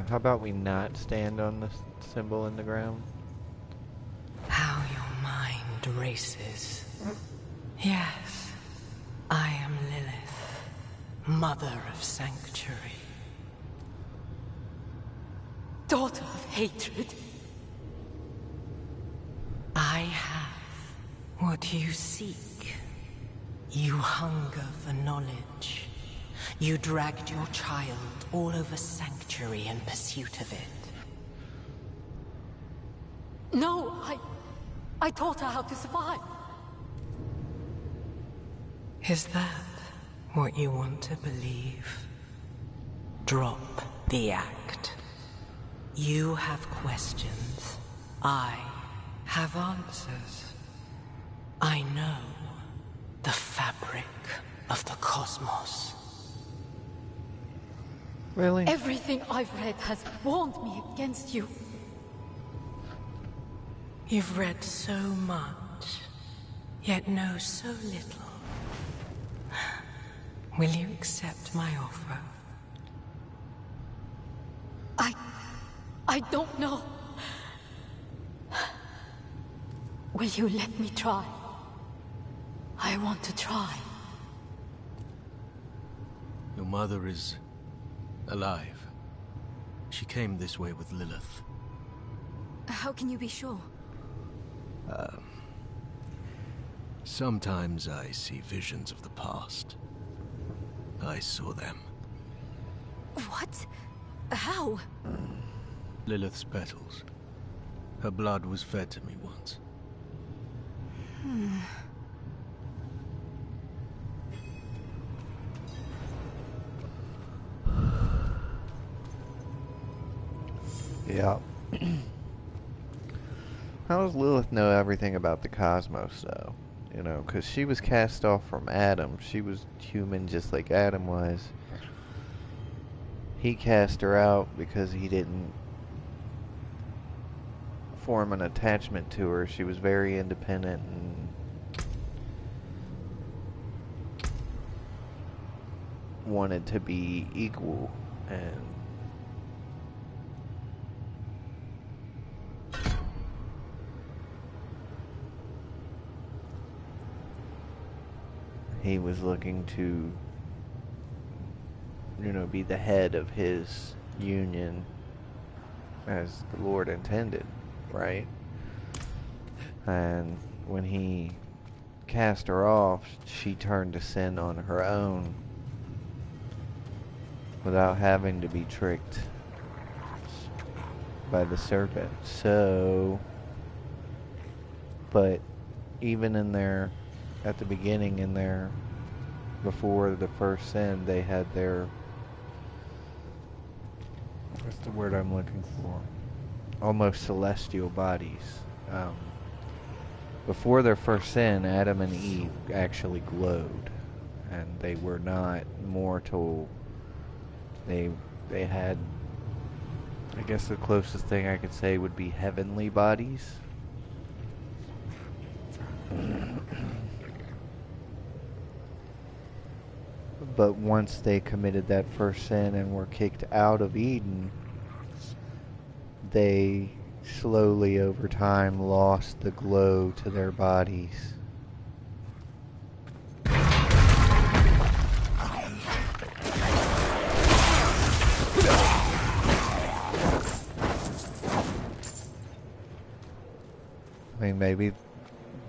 How about we not stand on the symbol in the ground? How your mind races. Yes, I am Lilith, mother of sanctuary. Daughter of hatred. I have what you seek. You hunger for knowledge. You dragged your child all over sanctuary in pursuit of it. No, I taught her how to survive. Is that what you want to believe? Drop the act. You have questions. I have answers. I know the fabric of the cosmos. Really? Everything I've read has warned me against you. You've read so much, yet know so little. Will you accept my offer? I don't know. Will you let me try? I want to try. Your mother is alive. She came this way with Lilith. How can you be sure? Sometimes I see visions of the past. I saw them. What? How? Lilith's petals. Her blood was fed to me once. Yeah. How does Lilith know everything about the cosmos, though? You know, because she was cast off from Adam. She was human just like Adam was. He cast her out because he didn't form an attachment to her. She was very independent and wanted to be equal, and he was looking to, be the head of his union as the Lord intended, right? And when he cast her off, she turned to sin on her own without having to be tricked by the serpent. So, but even in their, at the beginning in their, before the first sin, they had their, what's the word I'm looking for? Almost celestial bodies. Before their first sin, Adam and Eve actually glowed, and they were not mortal. They had, I guess the closest thing I could say would be heavenly bodies. But once they committed that first sin and were kicked out of Eden, they slowly over time lost the glow to their bodies. I mean, maybe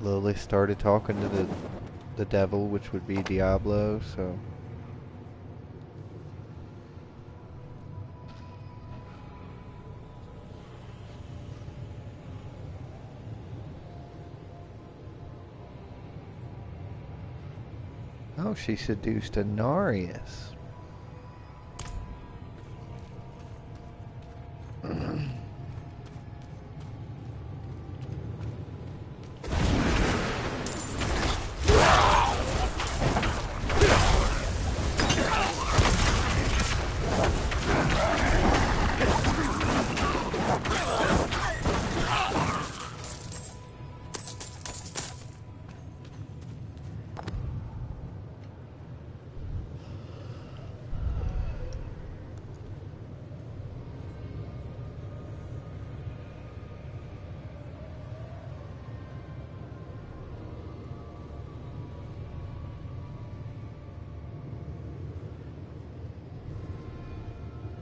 Lilith started talking to the devil, which would be Diablo, so... Oh, she seduced Anarius.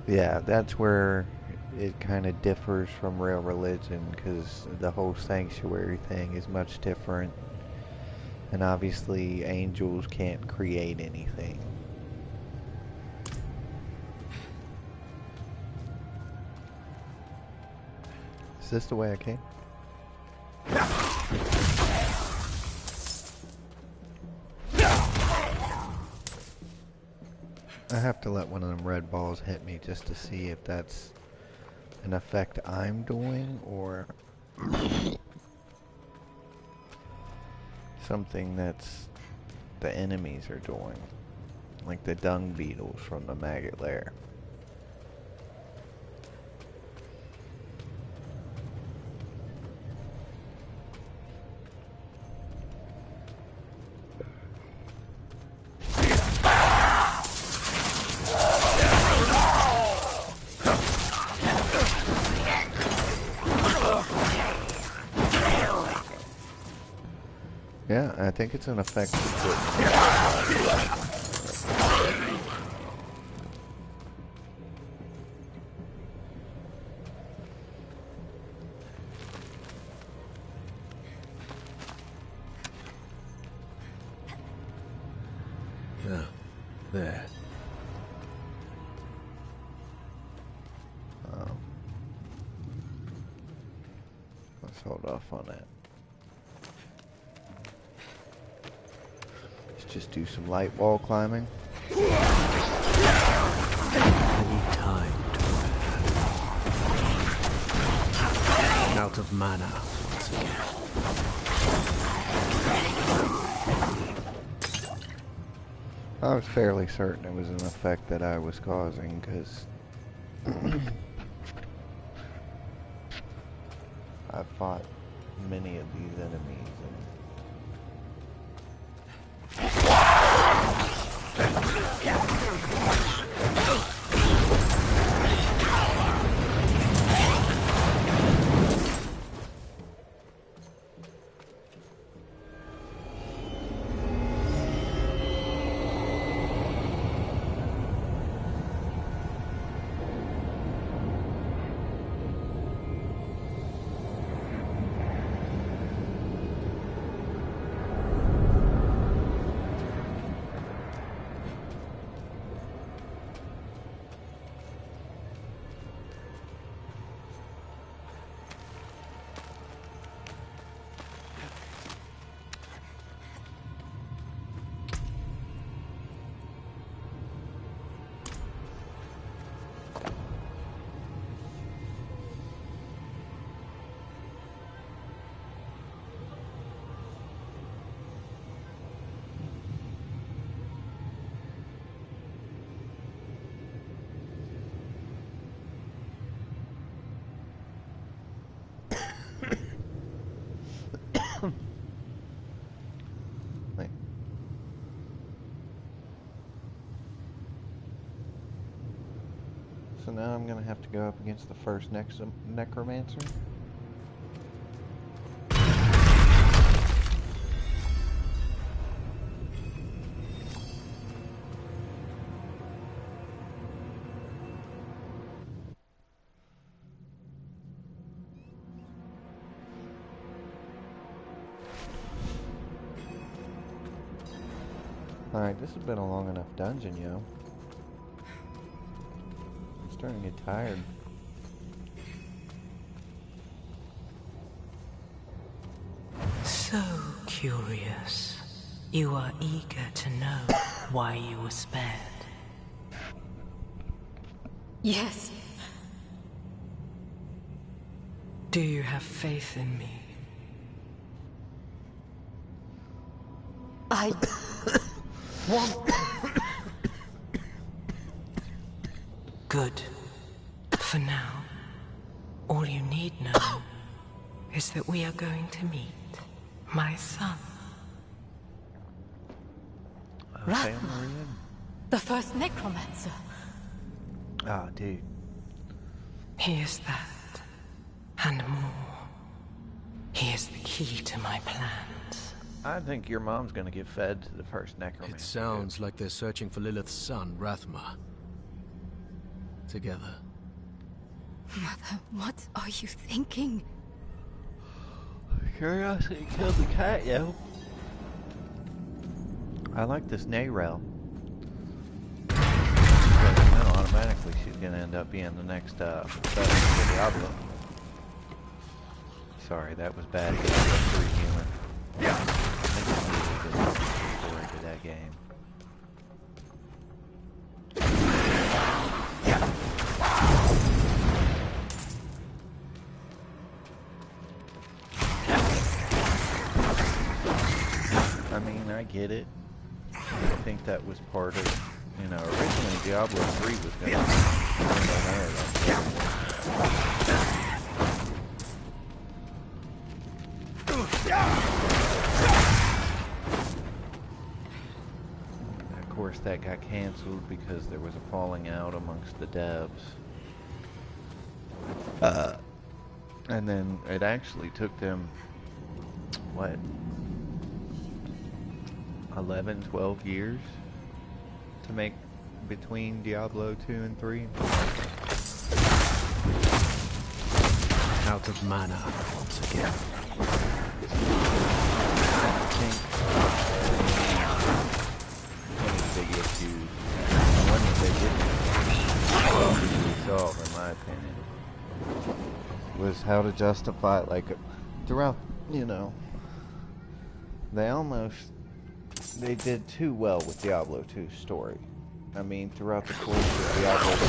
Yeah, that's where it kind of differs from real religion, because the whole sanctuary thing is much different. And obviously, angels can't create anything. Is this the way I came? I have to let one of them red balls hit me just to see if that's an effect I'm doing or something that's the enemies are doing, like the dung beetles from the maggot lair. Yeah, I think it's an effect. Yeah, there. Let's hold off on that. Let's just do some light wall climbing. Any time to out of mana once again. I was fairly certain it was an effect that I was causing, because I've fought many of these enemies, and Wait. So now I'm gonna have to go up against the first necromancer. Alright, this has been a long enough dungeon, yo. I'm starting to get tired. So curious. You are eager to know why you were spared. Yes. Do you have faith in me? I want... Good. For now, all you need know is that we are going to meet my son. Okay, The first necromancer. Ah, dude. He is that, and more. He is the key to my plans. I think your mom's gonna get fed to the first necromancer. It sounds like they're searching for Lilith's son, Rathma. Together. Mother, what are you thinking? Curiosity killed the cat, yo. I like this Nayrel. Now automatically she's gonna end up being the next for Diablo. Sorry, that was bad Diablo 3 humor. I just needed a good story to that game. I mean, I get it. I think that was part of, you know, originally Diablo 3 was going to Of course, that got canceled because there was a falling out amongst the devs. And then it actually took them, what, 11, 12 years to make between Diablo 2 and 3. Out of mana once again. I think one of the big issues, one that they didn't resolve, in my opinion, was how to justify, like, throughout, you know, they did too well with Diablo 2's story. I mean, throughout the course of Diablo 2.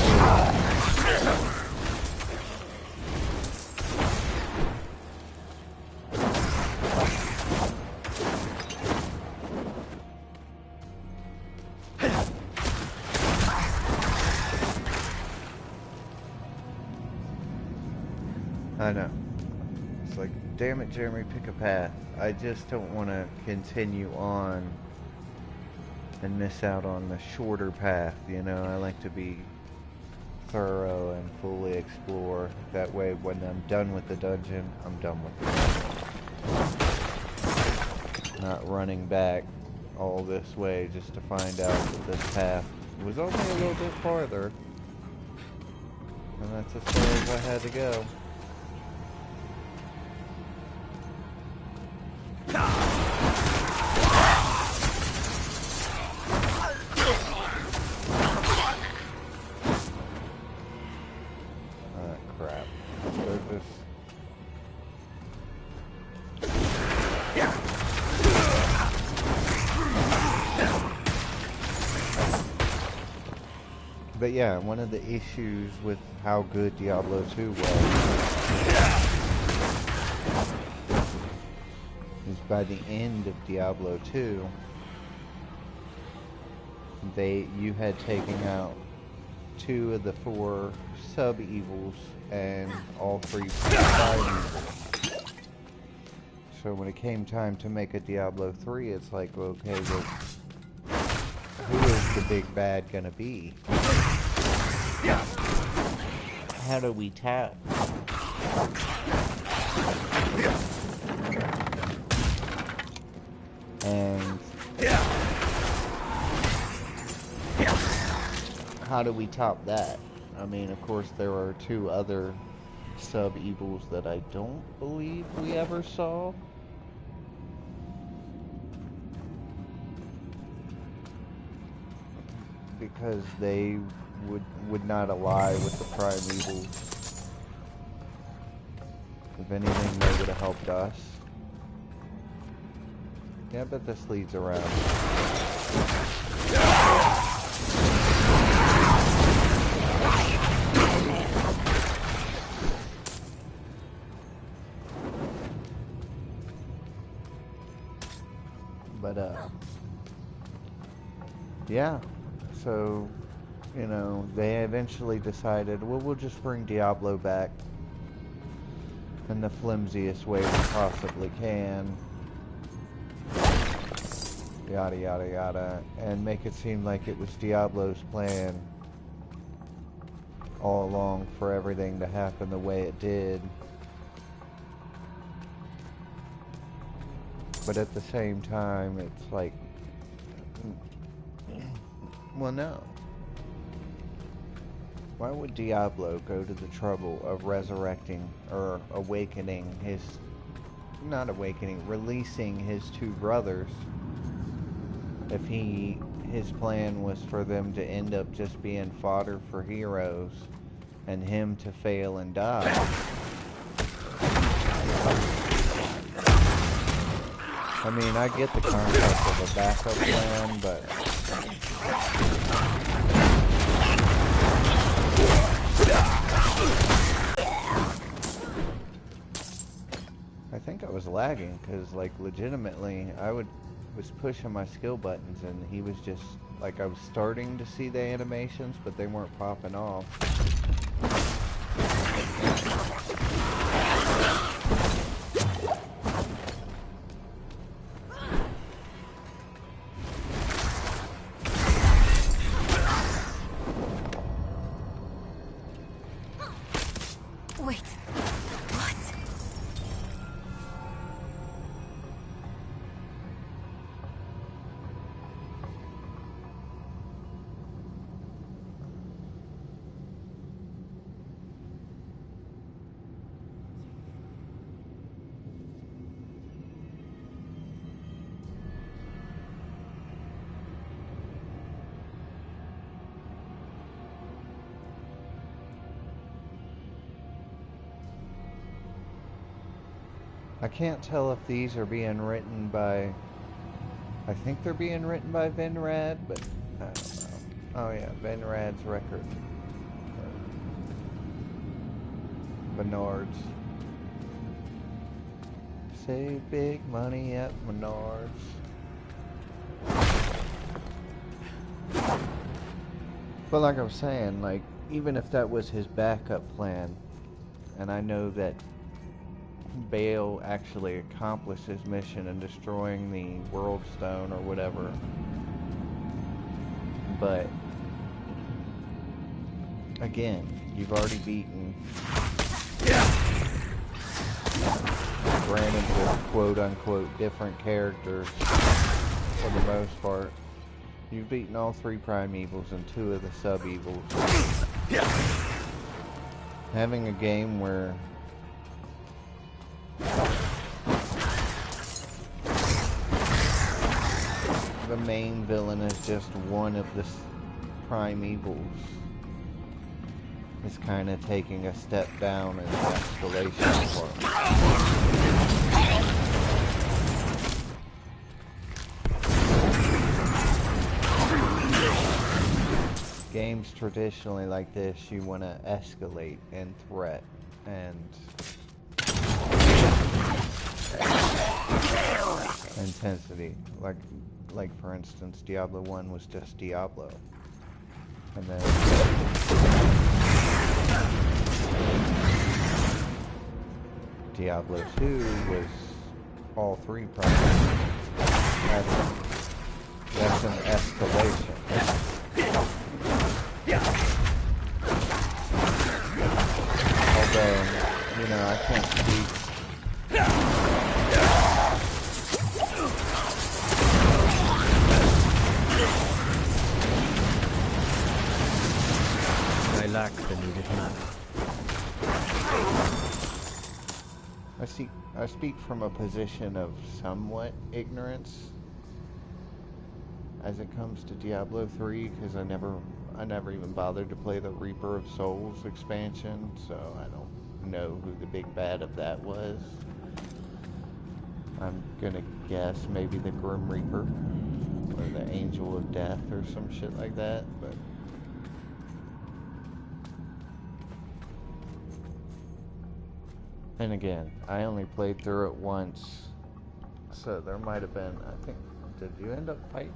I know. It's like, damn it, Jeremy, pick a path. I just don't want to continue on and miss out on the shorter path. You know, I like to be thorough and fully explore. That way, when I'm done with the dungeon, I'm done with it. Not running back all this way just to find out that this path was only a little bit farther. And that's as far as I had to go. Crap. They're just... But yeah, one of the issues with how good Diablo 2 was is by the end of Diablo 2, you had taken out 2 of the 4 sub-evils and all 3 side evils. So when it came time to make a Diablo 3, it's like, okay, well, who is the big bad gonna be? How do we tap? And how do we top that? I mean, of course, there are 2 other sub-evils that I don't believe we ever saw. Because they would not ally with the primevals. If anything, they would have helped us. Yeah, but this leads around. But yeah. So, you know, they eventually decided, well, we'll just bring Diablo back in the flimsiest way we possibly can. Yada, yada, yada. And make it seem like it was Diablo's plan all along for everything to happen the way it did. But at the same time, it's like, well, no. Why would Diablo go to the trouble of resurrecting or awakening his, not awakening, releasing his 2 brothers if his plan was for them to end up just being fodder for heroes and him to fail and die? I mean, I get the concept of a backup plan, but I think I was lagging because, like, legitimately, was pushing my skill buttons and he was just, like, I was starting to see the animations, but they weren't popping off. Wait. What? I can't tell if these are being written by... I think they're being written by Vinrad, but I don't know. Oh yeah, Vinrad's record. Menards. Save big money at Menards. But like I was saying, like, even if that was his backup plan, and I know that Bale actually accomplished his mission in destroying the World Stone or whatever, But again, you've already beaten, granted with quote-unquote different characters for the most part. You've beaten all 3 primevals and 2 of the sub-evils. Having a game where the main villain is just one of the primevals is kind of taking a step down in the escalation part. Games traditionally like this, you want to escalate in threat and intensity. Like for instance, Diablo 1 was just Diablo. And then Diablo 2 was all 3 primary. That's an escalation. Although, you know, I can't speak. I lack the needed mana. I speak from a position of somewhat ignorance as it comes to Diablo 3, because I never even bothered to play the Reaper of Souls expansion, so I don't know who the big bad of that was. I'm gonna guess maybe the Grim Reaper or the Angel of Death or some shit like that, but and again, I only played through it once, so there might have been, I think, did you end up fighting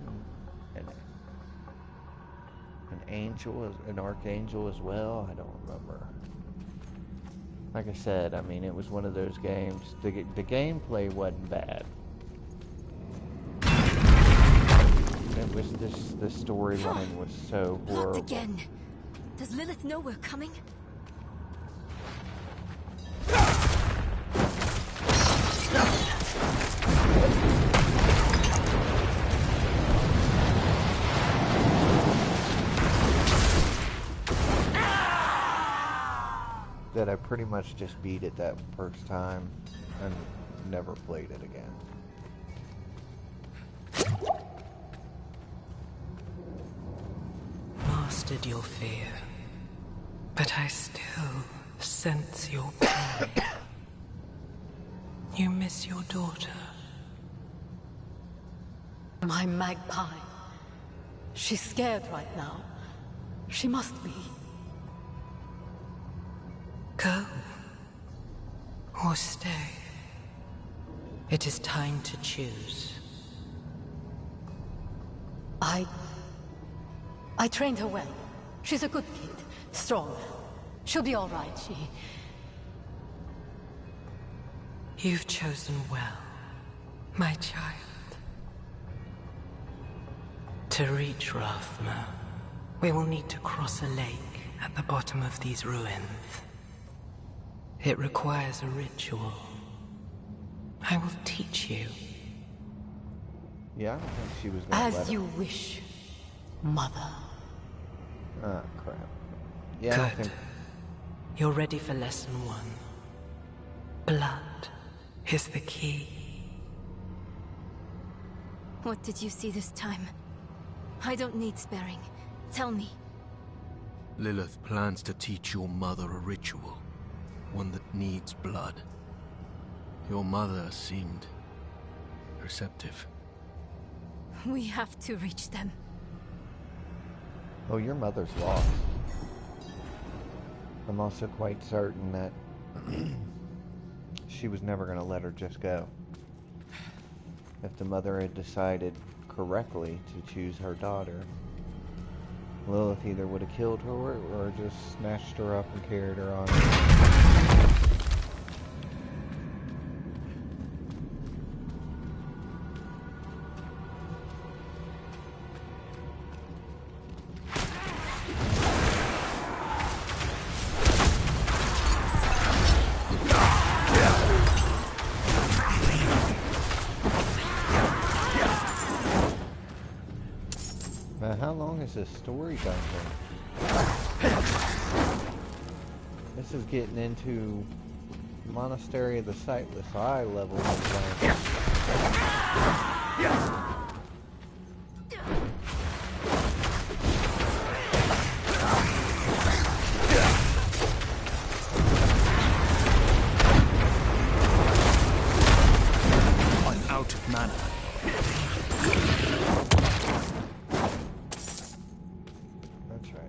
an angel, an archangel as well? I don't remember. Like I said, I mean, it was one of those games. The gameplay wasn't bad. It was just the storyline was so horrible. Locked again. Does Lilith know we're coming? That I pretty much just beat it that first time and never played it again. Mastered your fear, but I still sense your pain. You miss your daughter. My magpie. She's scared right now. She must be. Go or stay. It is time to choose. I trained her well. She's a good kid. Strong. She'll be all right, You've chosen well, my child. To reach Rathma, we will need to cross a lake at the bottom of these ruins. It requires a ritual. I will teach you. Yeah, I don't think she was gonna let As you wish, Mother. Ah, crap. Yeah, I don't Good. think... You're ready for lesson 1. Blood is the key. What did you see this time? I don't need sparing. Tell me. Lilith plans to teach your mother a ritual. One that needs blood. Your mother seemed receptive. We have to reach them. Oh, your mother's lost. I'm also quite certain that she was never going to let her just go. If the mother had decided correctly to choose her daughter, Lilith either would have killed her or just snatched her up and carried her on. is this story dungeon? This is getting into Monastery of the Sightless Eye level of dungeon. I'm out of mana. That's right.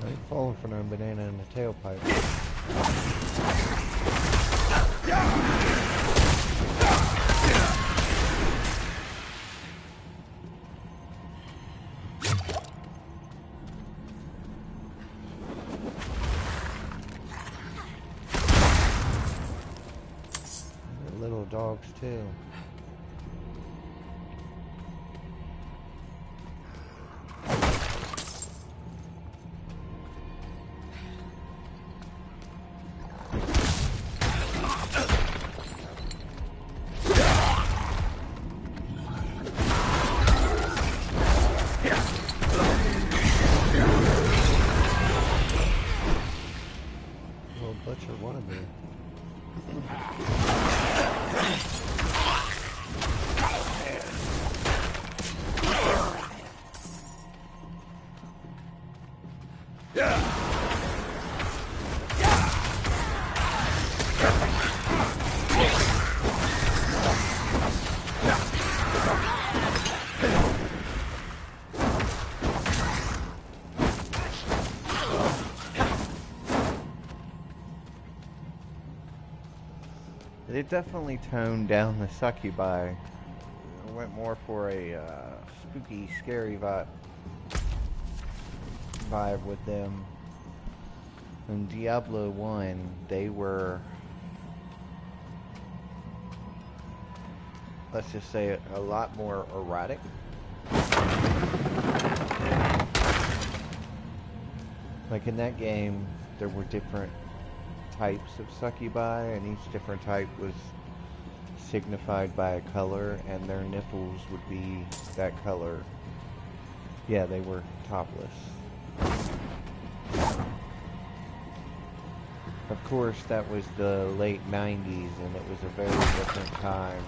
I ain't falling for no banana in the tailpipe. They're little dogs too. Little butcher wannabe. They definitely toned down the succubi. It went more for a spooky, scary vibe with them. In Diablo 1, they were, let's just say, a lot more erotic. Like in that game, there were different types of succubi, and each different type was signified by a color, and their nipples would be that color. Yeah, they were topless. Of course, that was the late 90s, and it was a very different time.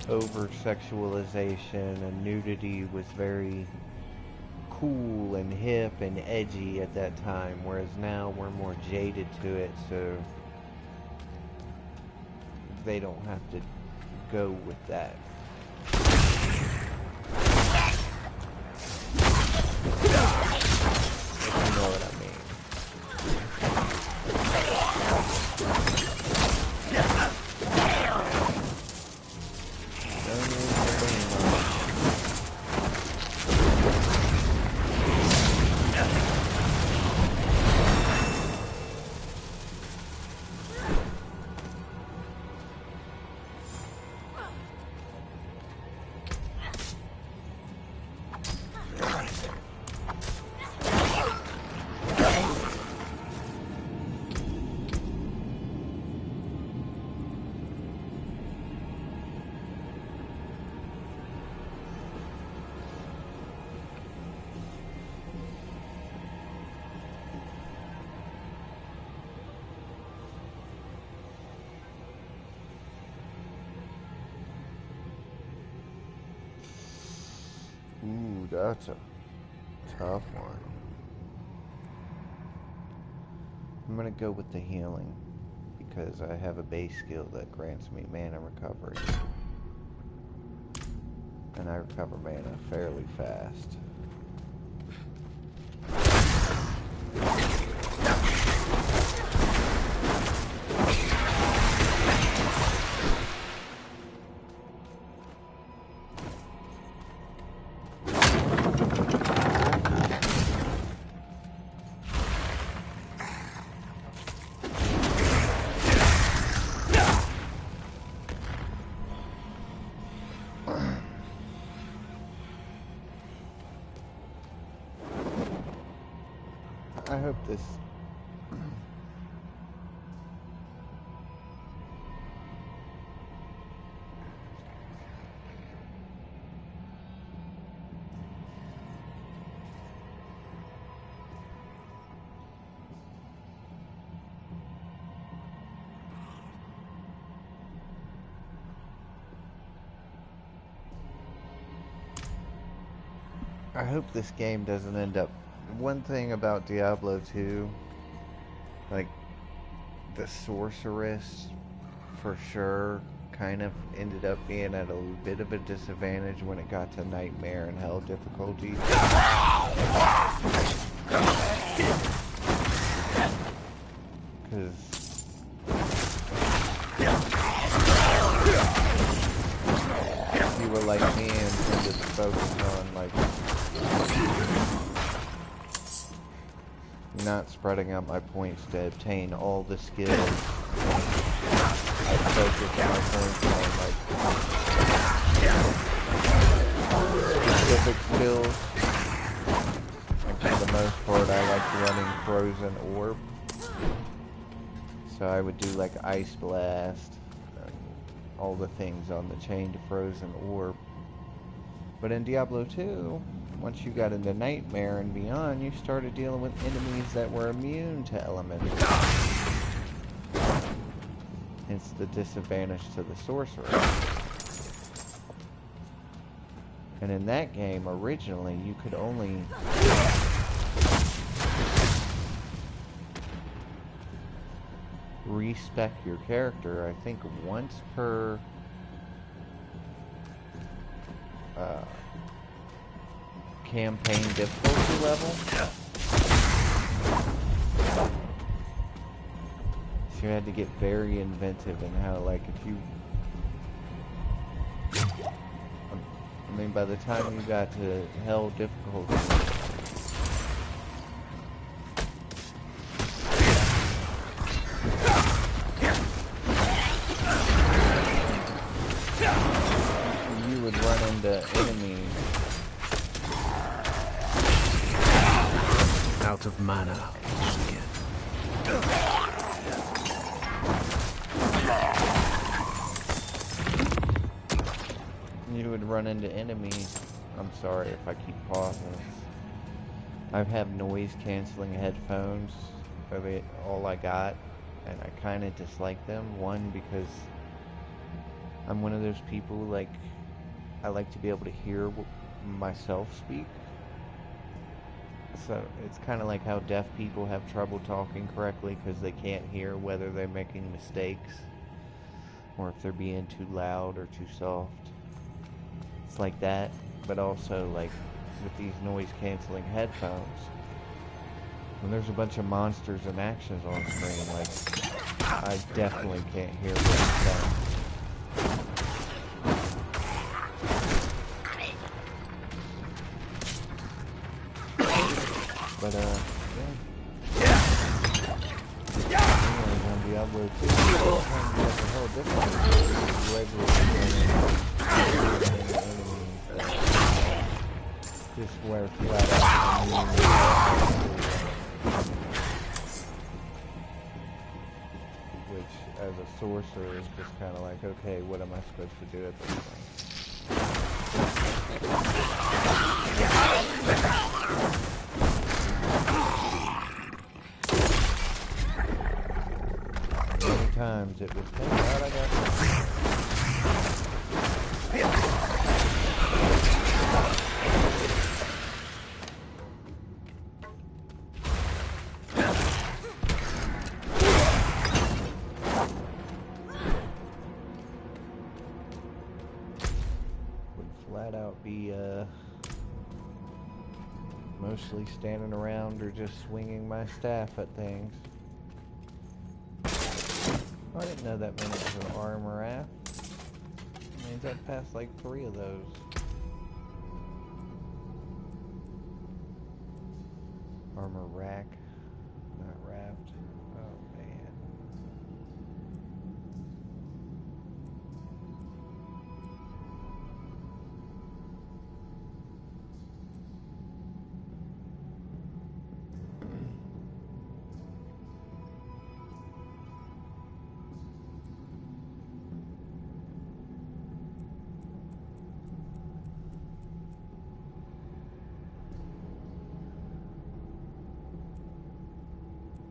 Over-sexualization and nudity was very cool and hip and edgy at that time, whereas now we're more jaded to it, so they don't have to go with that. If you know what I mean. that's a tough one. I'm gonna go with the healing because I have a base skill that grants me mana recovery. And I recover mana fairly fast. I hope this I hope this game doesn't end up. One thing about Diablo 2, like, the sorceress, for sure, kind of ended up being at a bit of a disadvantage when it got to Nightmare and Hell difficulty. Because if you were like me and tended to focus on, like, not spreading out my points to obtain all the skills, I focus my points on, like, specific skills. And for the most part, I like running Frozen Orb. So I would do, like, Ice Blast, and all the things on the chain to Frozen Orb. But in Diablo 2, once you got into Nightmare and beyond, you started dealing with enemies that were immune to elemental. Hence the disadvantage to the sorcerer. And in that game, originally, you could only respec your character, I think, once per campaign difficulty level. So you had to get very inventive in how, like, if you... I mean, by the time you got to Hell difficulty, you would run into enemies out of mana again. You would run into enemies. I'm sorry if I keep pausing. I have noise canceling headphones. They're all I got, and I kind of dislike them. One, because I'm one of those people, like, I like to be able to hear myself speak. So it's kind of like how deaf people have trouble talking correctly because they can't hear whether they're making mistakes or if they're being too loud or too soft. It's like that, but also, like, with these noise canceling headphones, when there's a bunch of monsters and actions on screen, like, I definitely can't hear what I'm saying. But, yeah. Anyways, on Diablo 2, sometimes you have the whole difference. Just wear flat out. Which, as a sorcerer, is just kind of like, okay, what am I supposed to do at this point? Many times it was, thank God I got this. flat out be mostly standing around or just swinging my staff at things. I didn't know that meant it was an armor raft. It means I've passed like 3 of those. Armor rack, not raft. Oh man.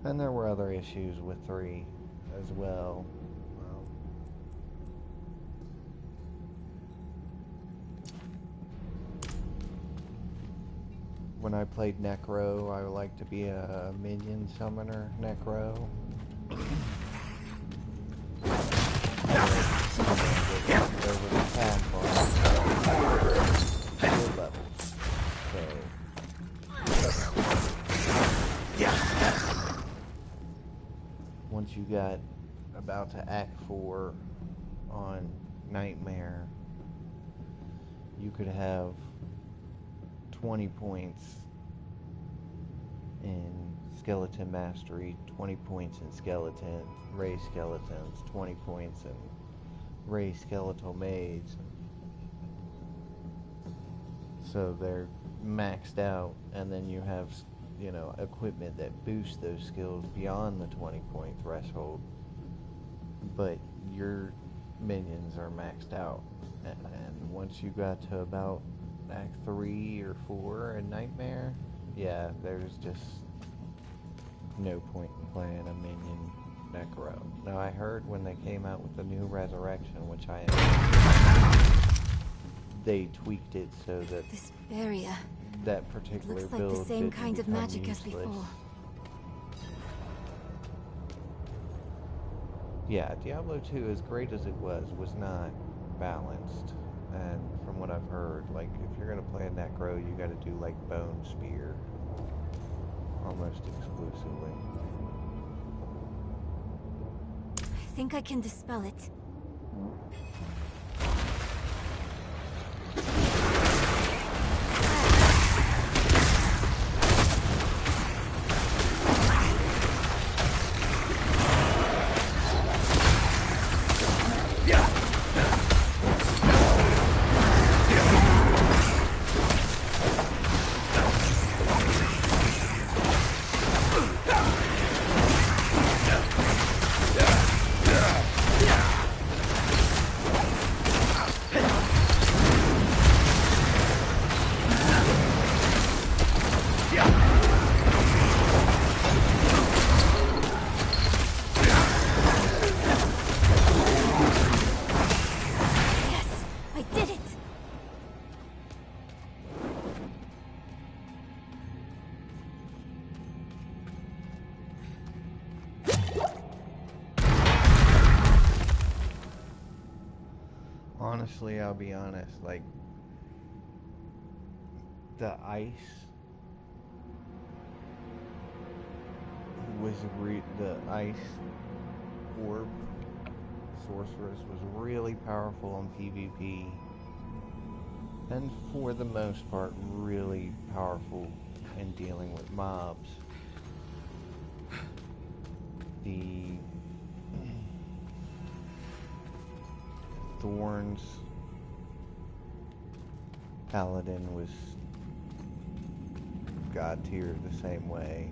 And there were other issues with 3 as well. When I played Necro, I would like to be a minion summoner, Necro. Over the path on skill levels. Once you got about to Act 4 on Nightmare, you could have 20 points in Skeleton Mastery, 20 points in Skeleton, Raised Skeletons, 20 points in Raised Skeletal Mage. So they're maxed out, and then you have, you know, equipment that boosts those skills beyond the 20-point threshold. But your minions are maxed out. And once you got to about Act 3 or 4 in Nightmare, yeah, there's just no point in playing a minion Necro. Now, I heard when they came out with the new Resurrection, which they tweaked it so that this barrier, that particular looks like build the same didn't kind of become magic as useless. before. Yeah, Diablo 2, as great as it was not balanced. And from what I've heard, like, if you're gonna play a Necro, you gotta do, like, Bone Spear. Almost exclusively. I think I can dispel it. Honestly, I'll be honest, like, the ice the ice orb sorceress was really powerful on PvP, and for the most part really powerful in dealing with mobs. The Thorns Paladin was god tier the same way.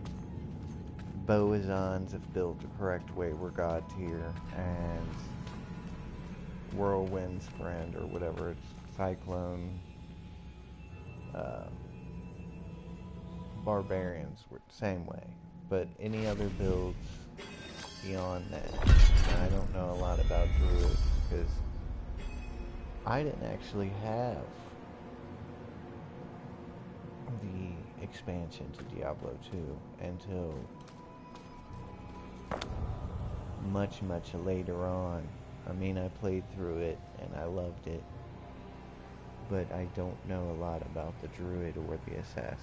Boazons, if built the correct way, were god tier, and Whirlwind's friend, or whatever it's, Cyclone, Barbarians were the same way. But any other builds beyond that, and I don't know a lot about Druids, because I didn't actually have the expansion to Diablo 2 until much later on. I mean, I played through it and I loved it, but I don't know a lot about the druid or the assassin.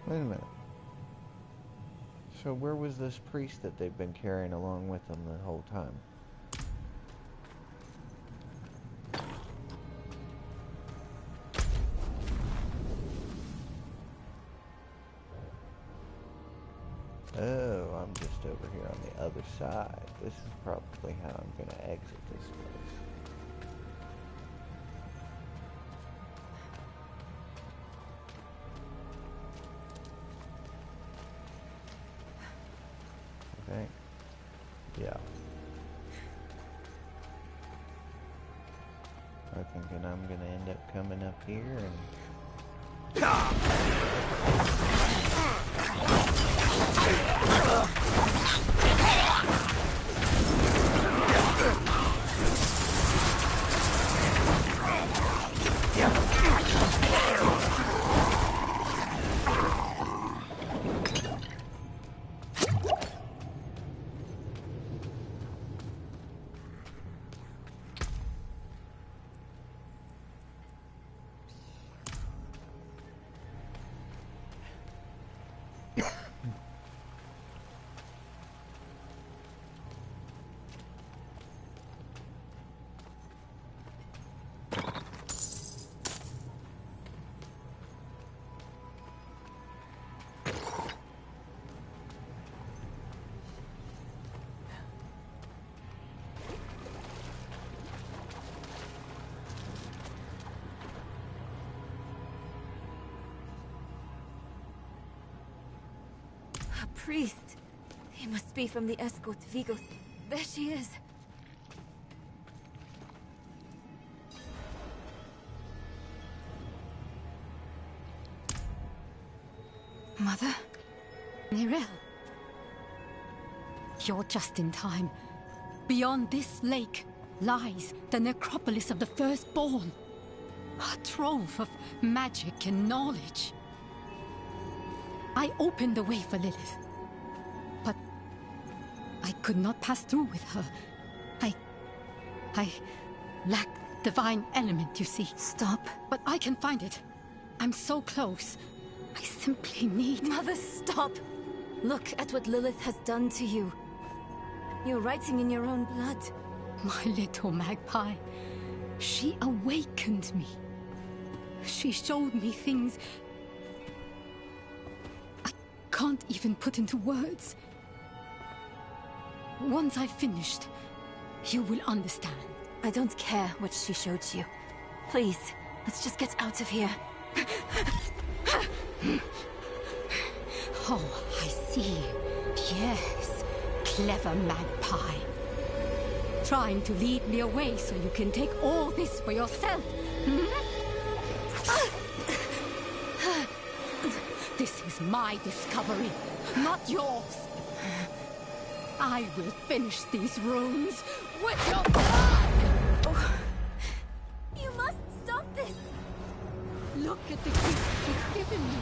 Wait a minute. So where was this priest that they've been carrying along with them the whole time? Oh, I'm just over here on the other side. This is probably how I'm going to exit this place. Okay. Yeah. I'm thinking I'm going to end up coming up here and... A priest. He must be from the escort Vigos. There she is. Mother? Nirel? You're just in time. Beyond this lake lies the necropolis of the firstborn. A trove of magic and knowledge. I opened the way for Lilith, but I could not pass through with her. I lack divine element, you see. Stop. But I can find it. I'm so close. I simply need... Mother, stop! Look at what Lilith has done to you. You're writing in your own blood. My little magpie. She awakened me. She showed me things I can't even put into words. Once I've finished, you will understand. I don't care what she showed you. Please, let's just get out of here. Oh, I see. Yes, clever magpie. Trying to lead me away so you can take all this for yourself. This is my discovery, not yours. I will finish these runes with your blood! Oh. You must stop this! Look at the gift he's given me.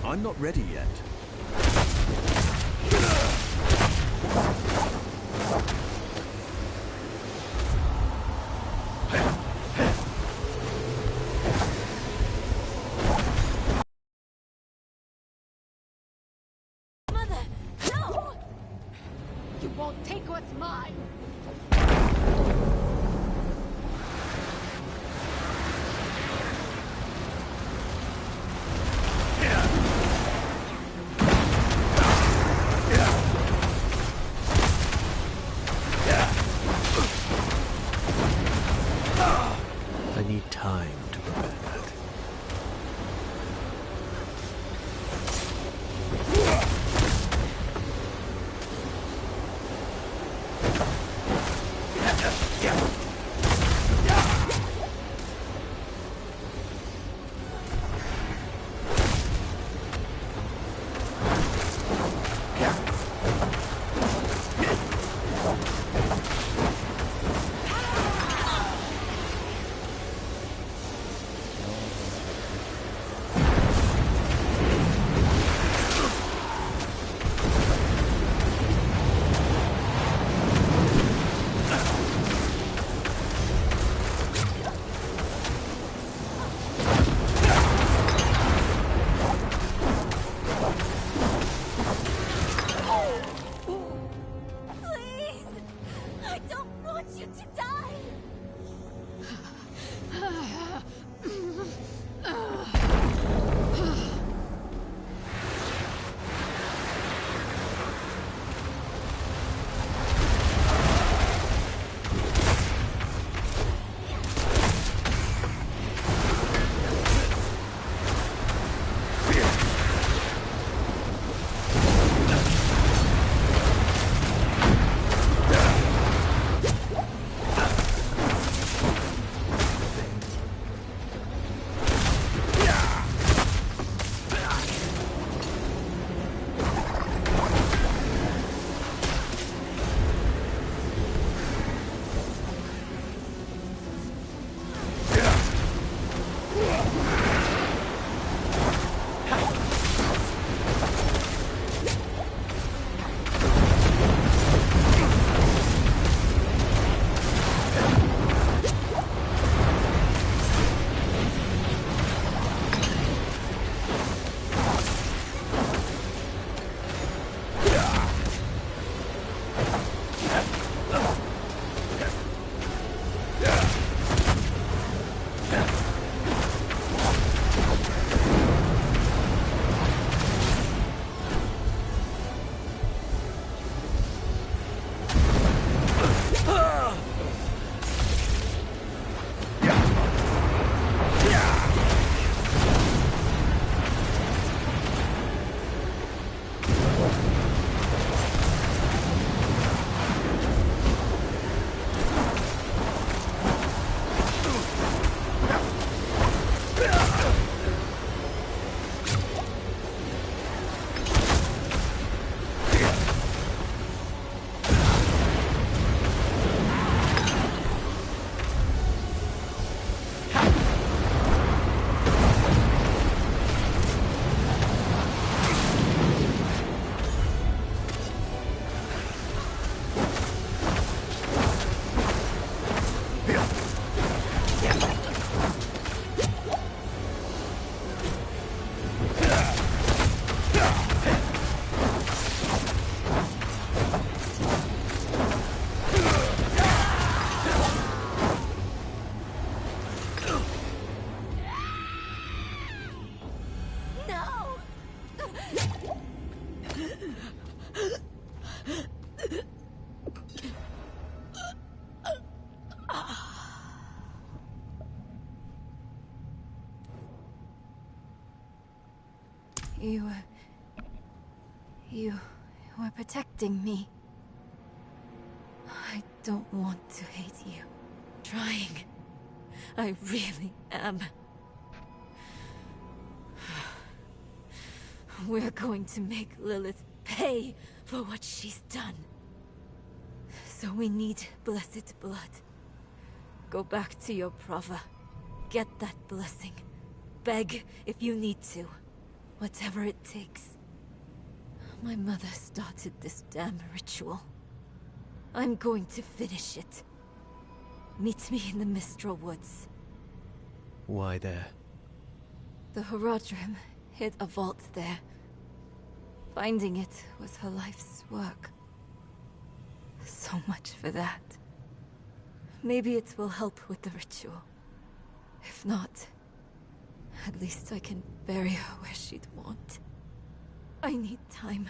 I'm not ready yet. Mother, no! You won't take what's mine! You were protecting me. I don't want to hate you. Trying. I really am. We're going to make Lilith pay for what she's done. So we need blessed blood. Go back to your Prava. Get that blessing. Beg if you need to. Whatever it takes. My mother started this damn ritual. I'm going to finish it. Meet me in the Mistral Woods. Why there? The Horadrim hid a vault there. Finding it was her life's work. So much for that. Maybe it will help with the ritual. If not, at least I can bury her where she'd want. I need time.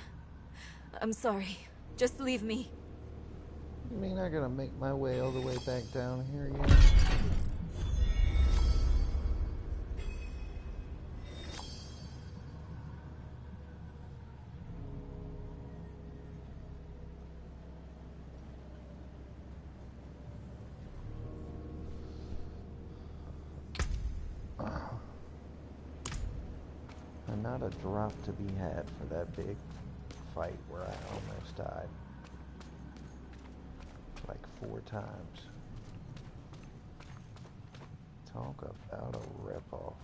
I'm sorry. Just leave me. You mean I gotta make my way all the way back down here again? And not a drop to be had for that big fight where I almost died. Like 4 times. Talk about a ripoff.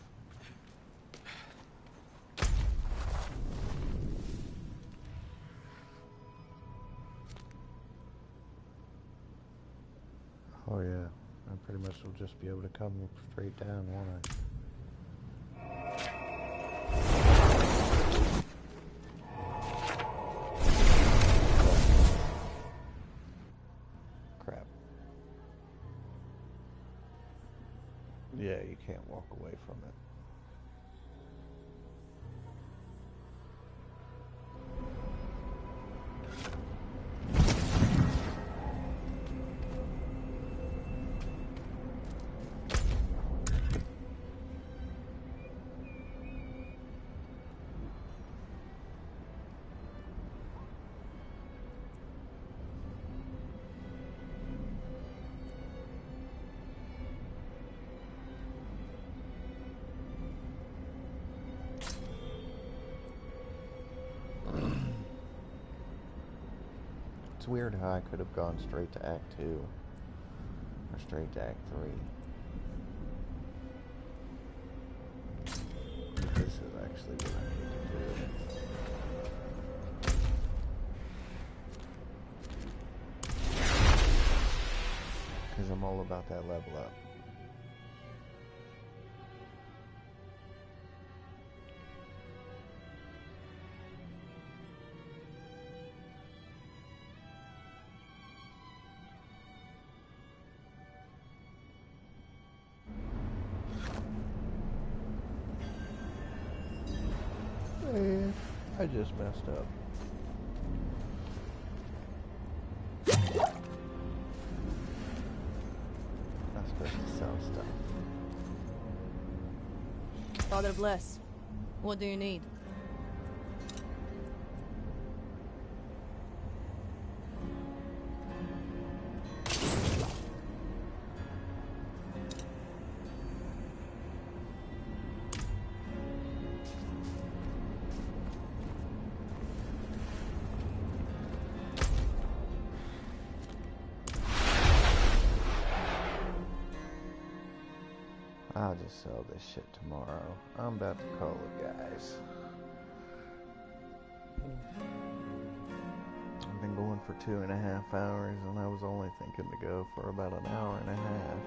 Oh yeah, I pretty much will just be able to come straight down, won't I? Yeah, you can't walk away from it. It's weird how I could have gone straight to Act 2 or straight to Act 3. This is actually what I need to do. Because I'm all about that level up. I just messed up. Not supposed to sell stuff. Father bless. What do you need? I'll just sell this shit tomorrow. I'm about to call it, guys. I've been going for 2.5 hours, and I was only thinking to go for about an hour and a half.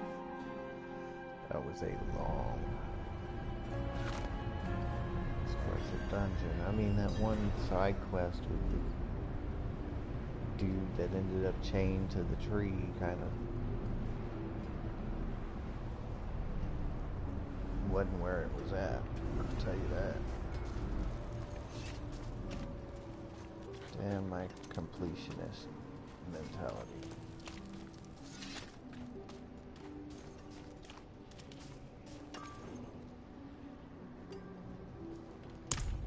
That was a long, expressive dungeon. I mean, that one side quest with the dude that ended up chained to the tree, kind of wasn't where it was at, I'll tell you that. and my completionist mentality.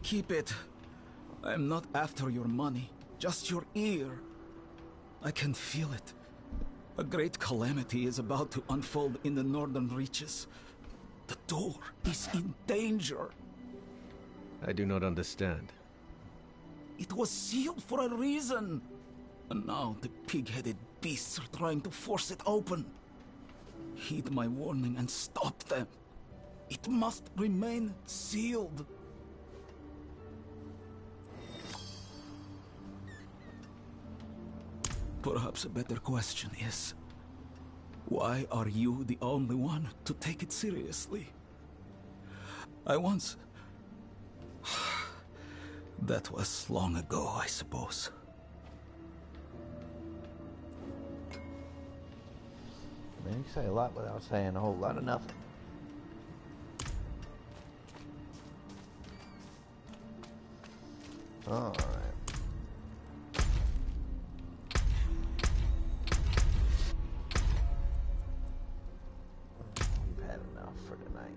Keep it. I'm not after your money, just your ear. I can feel it. A great calamity is about to unfold in the northern reaches. The door is in danger. I do not understand. It was sealed for a reason. And now the pig-headed beasts are trying to force it open. Heed my warning and stop them. It must remain sealed. Perhaps a better question is, why are you the only one to take it seriously? I once... That was long ago, I suppose. Man, you say a lot without saying a whole lot of nothing. Alright. We've had enough for tonight.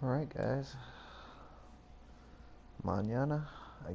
Alright, guys. Mañana.